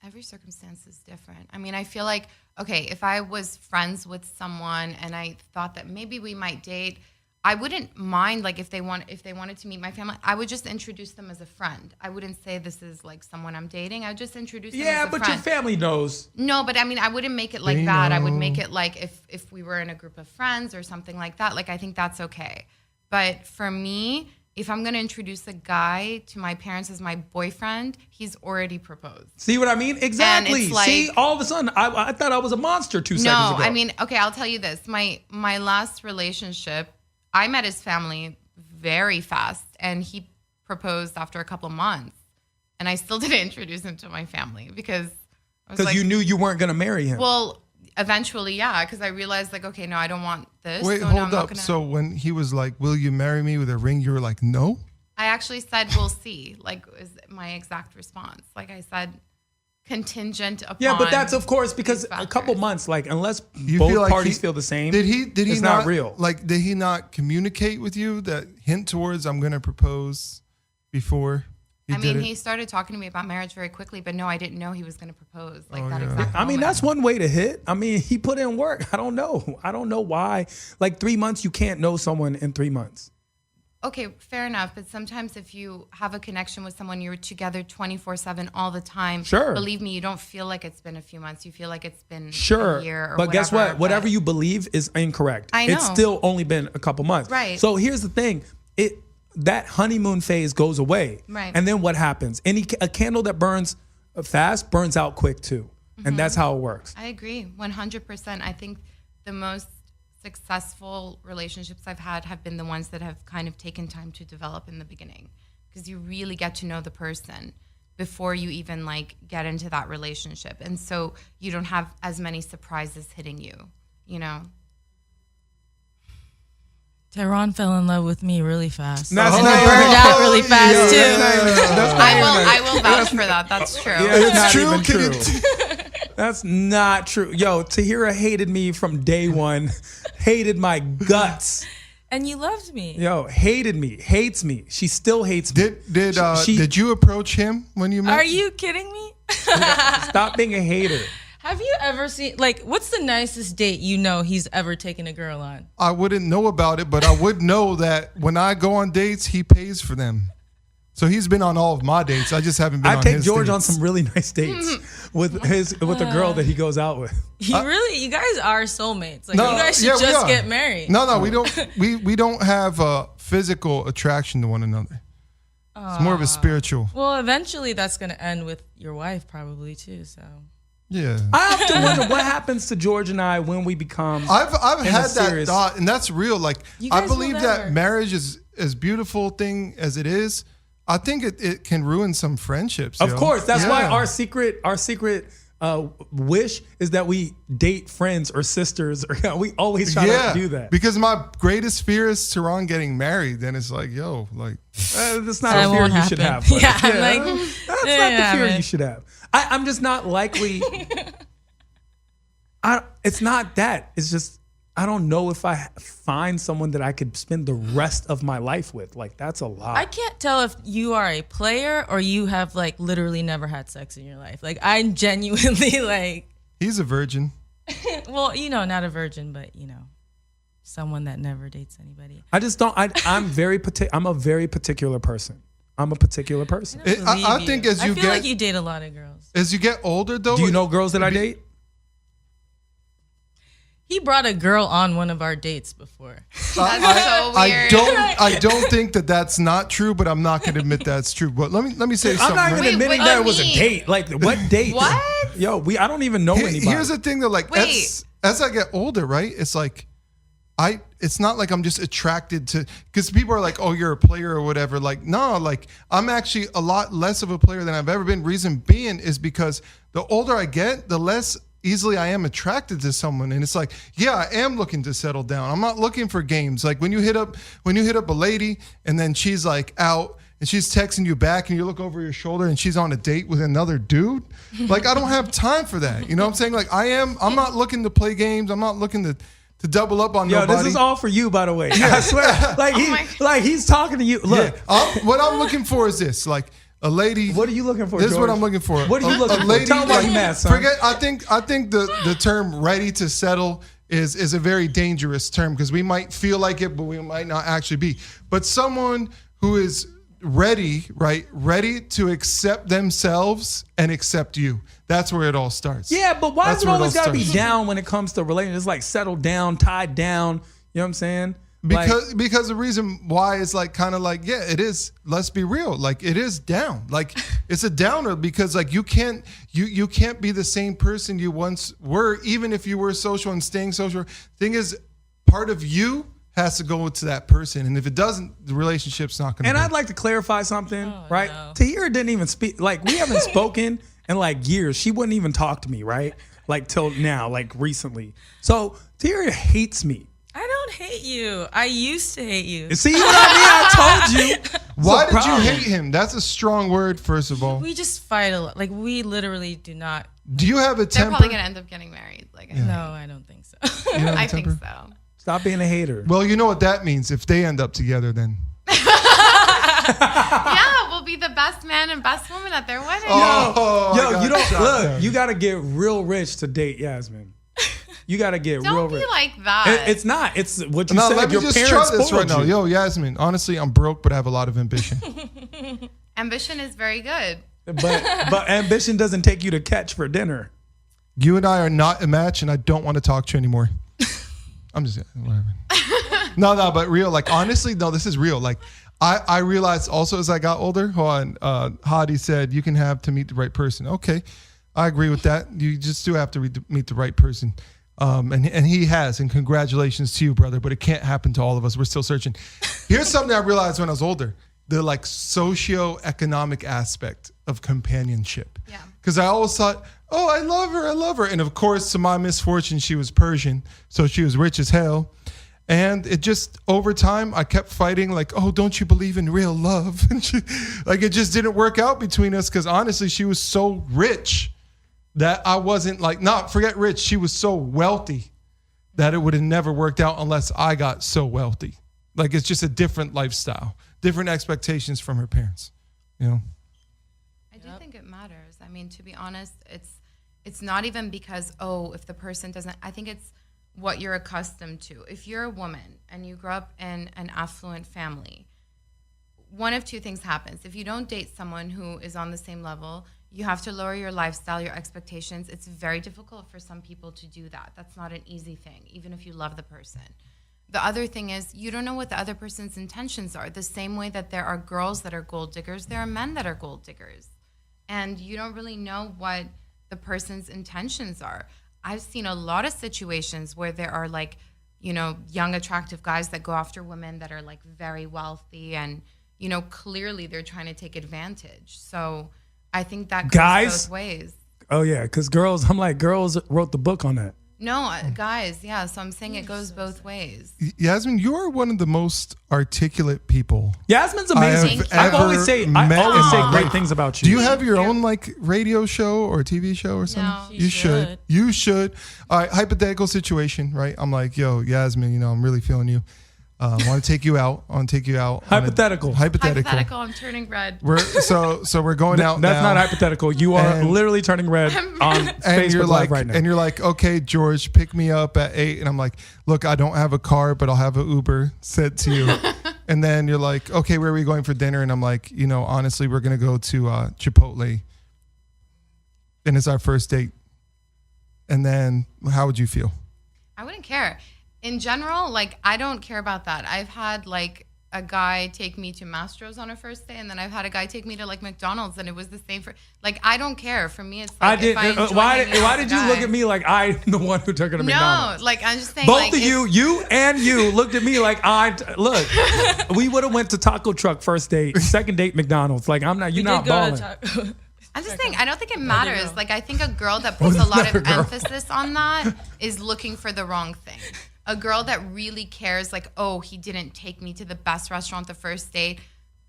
D: Every circumstance is different. I mean, I feel like, okay, if I was friends with someone and I thought that maybe we might date, I wouldn't mind, like, if they wanted to meet my family, I would just introduce them as a friend. I wouldn't say this is like someone I'm dating. I would just introduce them as a friend.
C: Yeah, but your family knows.
D: No, but I mean, I wouldn't make it like that. I would make it like if we were in a group of friends or something like that. Like, I think that's okay. But for me, if I'm going to introduce a guy to my parents as my boyfriend, he's already proposed.
C: See what I mean? Exactly.
D: it's like-
C: See, all of a sudden, I thought I was a monster 2 seconds ago.
D: No, I mean, okay, I'll tell you this. My last relationship, I met his family very fast, and he proposed after a couple months, and I still didn't introduce him to my family because I was like,
C: you knew you weren't going to marry him.
D: well, eventually, yeah, because I realized, like, okay, no, I don't want this.
B: Wait,
D: so no, I'm
B: hold
D: not
B: up.
D: gonna-
B: So when he was like, "Will you marry me with a ring?" You were like, "No."
D: I actually said, we'll see, like, is my exact response. Like I said, contingent upon.
C: yeah, but that's of course because
D: these
C: a couple
D: factors.
C: months, like unless
B: You
C: both
B: feel like
C: parties
B: he-
C: feel the same,
B: Did he
C: it's
B: not,
C: not real.
B: Like, did he not communicate with you that hint towards I'm gonna propose before he
D: I
B: did
D: mean,
B: it?
D: he started talking to me about marriage very quickly, but no, I didn't know he was going to propose like
B: Oh,
D: that
B: yeah.
D: exact
C: I mean,
D: moment.
C: that's one way to hit. I mean, he put in work. I don't know why. Like 3 months, you can't know someone in 3 months.
D: Okay, fair enough. But sometimes if you have a connection with someone, you're together 24/7 all the time.
C: Sure.
D: Believe me, you don't feel like it's been a few months. You feel like it's been
C: Sure.
D: a year or
C: but guess
D: whatever,
C: what? Whatever
D: but-
C: you believe is incorrect.
D: I know.
C: It's still only been a couple months.
D: Right.
C: So here's the thing. That honeymoon phase goes away.
D: Right.
C: And then what happens? A candle that burns fast burns out quick too.
D: Mm-hmm.
C: And that's how it works.
D: I agree 100%. I think the most successful relationships I've had have been the ones that have kind of taken time to develop in the beginning, because you really get to know the person before you even like get into that relationship. And so you don't have as many surprises hitting you, you know?
E: Tehran fell in love with me really fast.
C: That's
E: and
C: not
E: he
C: even
E: burned
C: true.
E: out really fast too.
D: I will vouch for that. That's true.
C: Yeah, it's not
B: true.
C: even
B: Can
C: true. That's not true. Yo, Tahirah hated me from day one. Hated my guts.
E: And you loved me.
C: Yo, hated me. Hates me. She still hates me.
B: Did you approach him when you met?
E: Are you kidding me?
C: Stop being a hater.
E: Have you ever seen, like, what's the nicest date you know he's ever taken a girl on?
B: I wouldn't know about it, but I would know that when I go on dates, he pays for them. So he's been on all of my dates. I just haven't been on
C: I take
B: his
C: George
B: dates.
C: on some really nice dates with a girl that he goes out with.
E: You guys are soulmates. Like, you guys should
B: yeah, we
E: just
B: are.
E: get married.
B: No, we don't. We don't have a physical attraction to one another. It's more of a spiritual.
E: Well, eventually that's going to end with your wife probably too, so.
B: Yeah.
C: I often wonder what happens to George and I when we become.
B: I've
C: in a
B: had that
C: serious-
B: thought, and that's real. Like,
E: You
B: I
E: guys will
B: believe
E: never.
B: that marriage is as beautiful thing as it is. I think it can ruin some friendships.
C: Of
B: yo.
C: course, that's why
B: Yeah.
C: our secret wish is that we date friends or sisters. Or we always try to do that.
B: Because my greatest fear is Tehran getting married. Then it's like, yo, like,
C: That's not
E: That
C: a fear
E: won't
C: you should
E: happen.
C: have. buddy.
E: Yeah, I'm like,
C: That's not the fear
E: man.
C: you should have. I'm just not likely. It's not that. It's just I don't know if I find someone that I could spend the rest of my life with. Like, that's a lot.
E: I can't tell if you are a player or you have like literally never had sex in your life. Like, I'm genuinely like,
B: he's a virgin.
E: well, not a virgin, but someone that never dates anybody.
C: I just don't. I'm a very particular person. I'm a particular person.
B: I think as you
E: I feel
B: get
E: like you date a lot of girls.
B: as you get older, though.
C: Do you know girls that I date?
E: He brought a girl on one of our dates before.
D: That's so weird.
B: I don't think that that's not true, but I'm not going to admit that's true. But let me say
C: I'm
B: something.
C: not even
B: right?
C: admitting
D: what
C: that
D: do
C: it was a
D: you mean?
C: date. Like, what date?
D: What?
C: Yo, I don't even know anybody.
B: Here's the thing, though. Like,
D: Wait.
B: as I get older, right? It's like it's not like I'm just attracted to, because people are like, oh, you're a player or whatever. Like, no, like I'm actually a lot less of a player than I've ever been. Reason being is because the older I get, the less easily I am attracted to someone. And it's like, yeah, I am looking to settle down. I'm not looking for games. Like when you hit up a lady and then she's like out and she's texting you back and you look over your shoulder and she's on a date with another dude. Like, I don't have time for that. You know what I'm saying? Like, I'm not looking to play games. I'm not looking to double up on nobody.
C: This is all for you, by the way. I swear. Like he's talking to you. Look.
B: Yeah. What I'm looking for is this. Like, a lady.
C: What are you looking for,
B: This is
C: George?
B: what I'm looking for.
C: What are you looking
B: lady,
C: for? Tell me why you mad, son.
B: Forget. I think the term "ready to settle" is a very dangerous term because we might feel like it, but we might not actually be. But someone who is ready to accept themselves and accept you. That's where it all starts.
C: Yeah, but why
B: That's
C: does it
B: where
C: always got to be
B: starts.
C: down when it comes to relationships? It's like settled down, tied down. You know what I'm saying?
B: Because the reason why is like kind of like, yeah, it is. Let's be real. Like, it is down. Like, it's a downer because like you can't be the same person you once were, even if you were social and staying social. Thing is, part of you has to go to that person, and if it doesn't, the relationship's not gonna.
C: And
B: work.
C: I'd like to clarify something, right?
E: no.
C: Tahirah didn't even speak. Like, we haven't spoken in like years. She wouldn't even talk to me, right? Like till now, like recently. So Tahirah hates me.
E: I don't hate you. I used to hate you.
C: See what I mean? I told you.
B: Why did you
C: problem.
B: hate him? That's a strong word, first of all.
E: We just fight a lot. Like, we literally do not.
B: Do you have a
D: They're
B: temper?
D: probably gonna end up getting married. Like,
E: No, I don't think so.
B: You have a
D: I think
B: temper?
D: so.
C: Stop being a hater.
B: Well, you know what that means. If they end up together, then.
D: Yeah, we'll be the best man and best woman at their wedding.
B: Oh, I
C: Yo,
B: got
C: you don't
B: shot
C: look.
B: down.
C: You got to get real rich to date Yasmin. You got to get real
D: Don't be
C: rich.
D: like that.
C: It's not. It's what you
B: No,
C: said.
B: let me
C: Your
B: just
C: parents
B: try this right
C: spoiled
B: now.
C: you.
B: Yo, Yasmin, honestly, I'm broke, but I have a lot of ambition.
D: Ambition is very good.
C: But ambition doesn't take you to catch for dinner.
B: You and I are not a match, and I don't want to talk to you anymore. I'm just whatever. No, but real. Like, honestly, no, this is real. Like, I realized also as I got older, Hadi said you can have to meet the right person. Okay, I agree with that. You just do have to meet the right person. And he has, and congratulations to you, brother. But it can't happen to all of us. We're still searching. Here's something I realized when I was older: the like socioeconomic aspect of companionship.
D: Yeah.
B: Because I always thought, oh, I love her, and of course, to my misfortune, she was Persian, so she was rich as hell. And it just, over time, I kept fighting like, oh, don't you believe in real love? And like, it just didn't work out between us because honestly, she was so rich that I wasn't like, forget rich. She was so wealthy that it would have never worked out unless I got so wealthy. Like, it's just a different lifestyle, different expectations from her parents, you know?
D: I do think it matters. I mean, to be honest, it's not even because, if the person doesn't, I think it's what you're accustomed to. If you're a woman and you grow up in an affluent family, one of two things happens. If you don't date someone who is on the same level, you have to lower your lifestyle, your expectations. It's very difficult for some people to do that. That's not an easy thing, even if you love the person. The other thing is you don't know what the other person's intentions are. The same way that there are girls that are gold diggers, there are men that are gold diggers. And you don't really know what the person's intentions are. I've seen a lot of situations where there are like, young, attractive guys that go after women that are like very wealthy and, clearly they're trying to take advantage. So I think that goes both ways.
C: Oh, yeah, because girls wrote the book on that.
D: No, guys, yeah. So I'm saying it goes both ways.
B: Yasmin, you are one of the most articulate people.
C: Yasmin's amazing. I always say great things about you.
B: Do you have your own like radio show or TV show or something?
D: No.
B: You should. You should. All right, hypothetical situation, right? I'm like, yo, Yasmin, I'm really feeling you. I want to take you out.
C: Hypothetical.
D: Hypothetical. I'm turning red.
B: We're going out.
C: That's
B: now,
C: not hypothetical. You are literally turning red on
B: and
C: Facebook
B: you're
C: Live
B: like,
C: right now.
B: and you're like, okay, George, pick me up at 8. And I'm like, look, I don't have a car, but I'll have an Uber sent to you. And then you're like, okay, where are we going for dinner? And I'm like, honestly, we're gonna go to Chipotle. And it's our first date. And then, how would you feel?
D: I wouldn't care. In general, like, I don't care about that. I've had like a guy take me to Mastro's on a first day, and then I've had a guy take me to like McDonald's, and it was the same for like, I don't care. For me, it's like,
C: why did you look at me like I'm the one who took her to McDonald's?
D: No, like, I'm just saying,
C: Both
D: like,
C: of you looked at me like look. We would have went to taco truck first date, second date McDonald's. Like, I'm not. You're not balling.
D: I'm just saying, I don't think it matters. Like, I think a girl that puts a lot of emphasis on that is looking for the wrong thing. A girl that really cares, like, he didn't take me to the best restaurant the first date.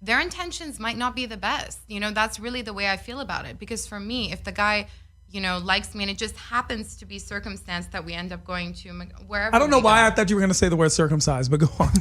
D: their intentions might not be the best. You know, that's really the way I feel about it. Because for me, if the guy, you know, likes me and it just happens to be circumstance that we end up going to wherever.
C: I don't know why I thought you were going to say the word circumcised, but go on.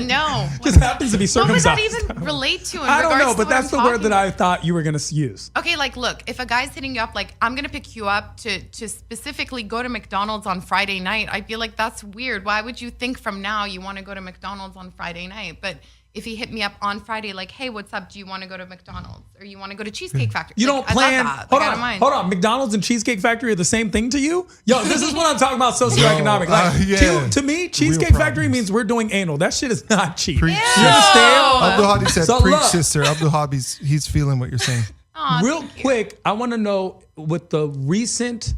D: No.
C: Just happens to be circumcised.
D: What would that even relate to in
C: I don't know,
D: regards to
C: but
D: what
C: that's
D: I'm
C: the word
D: talking
C: that I thought you were going to use.
D: Okay, like, look, if a guy's hitting you up, like, I'm going to pick you up to specifically go to McDonald's on Friday night, I feel like that's weird. Why would you think from now you want to go to McDonald's on Friday night? But if he hit me up on Friday, like, hey, what's up? Do you want to go to McDonald's? Or you want to go to Cheesecake Factory?
C: You
D: like,
C: don't plan.
D: I love that.
C: Hold on. McDonald's and Cheesecake Factory are the same thing to you? Yo, this is what I'm talking about socioeconomic. To me, Cheesecake Factory means we're doing anal. That shit is not cheap.
B: Preach.
C: You understand?
B: Abdul Hadi said,
C: So
B: preach,
C: look.
B: sister. Abdul Hadi's, he's feeling what you're saying.
D: Aw,
C: Real
D: thank you.
C: quick, I want to know with the recent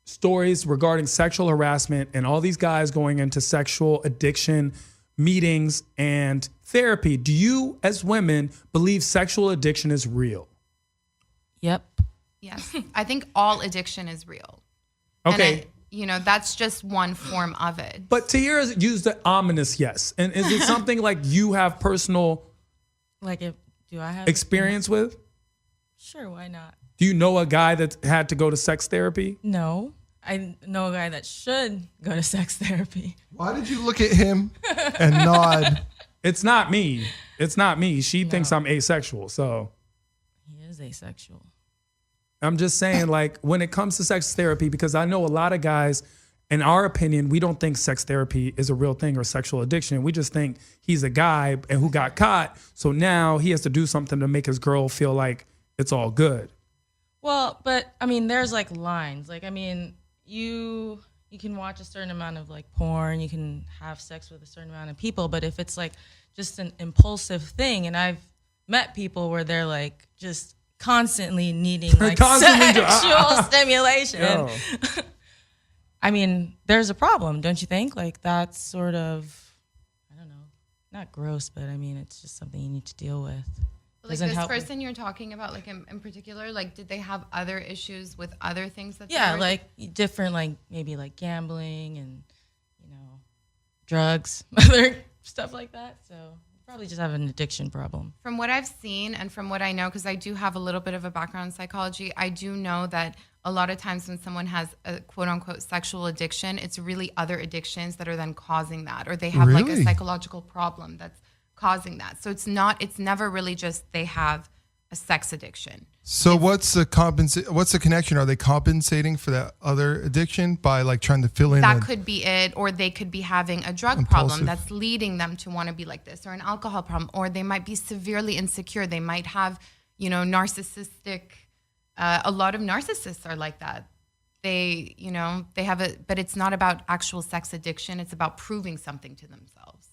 C: stories regarding sexual harassment and all these guys going into sexual addiction meetings and therapy, do you as women believe sexual addiction is real?
E: Yep.
D: Yes. I think all addiction is real.
C: Okay.
D: And you know, that's just one form of it.
C: But Tahirah used the ominous yes. And is it something like you have personal
E: Like, do I have
C: experience with?
E: Sure, why not?
C: Do you know a guy that had to go to sex therapy?
E: No. I know a guy that should go to sex therapy.
B: Why did you look at him and nod?
C: It's not me. It's not me. She thinks I'm asexual. So
E: He is asexual.
C: I'm just saying, like, when it comes to sex therapy, because I know a lot of guys, in our opinion, we don't think sex therapy is a real thing or sexual addiction. We just think he's a guy and who got caught. So now he has to do something to make his girl feel like it's all good.
E: Well, but I mean, there's like lines. Like, I mean, you can watch a certain amount of like porn, you can have sex with a certain amount of people, but if it's like just an impulsive thing, and I've met people where they're like just constantly needing like sexual stimulation.
C: Yo.
E: I mean, there's a problem, don't you think? Like, that's sort of, I don't know, not gross, but I mean, it's just something you need to deal with.
D: Like this person you're talking about, like in particular, like did they have other issues with other things that?
E: Yeah, like different, like maybe like gambling and, you know, drugs, other stuff like that. So probably just have an addiction problem.
D: From what I've seen and from what I know, because I do have a little bit of a background in psychology, I do know that a lot of times when someone has a quote unquote sexual addiction, it's really other addictions that are then causing that, or they have like a psychological problem that's causing that. So it's never really just they have a sex addiction.
B: So what's the connection? Are they compensating for that other addiction by like trying to fill in?
D: That could be it, or they could be having a drug problem that's leading them to want to be like this, or an alcohol problem, or they might be severely insecure. They might have, you know, narcissistic. A lot of narcissists are like that. They, you know, they have but it's not about actual sex addiction. It's about proving something to themselves.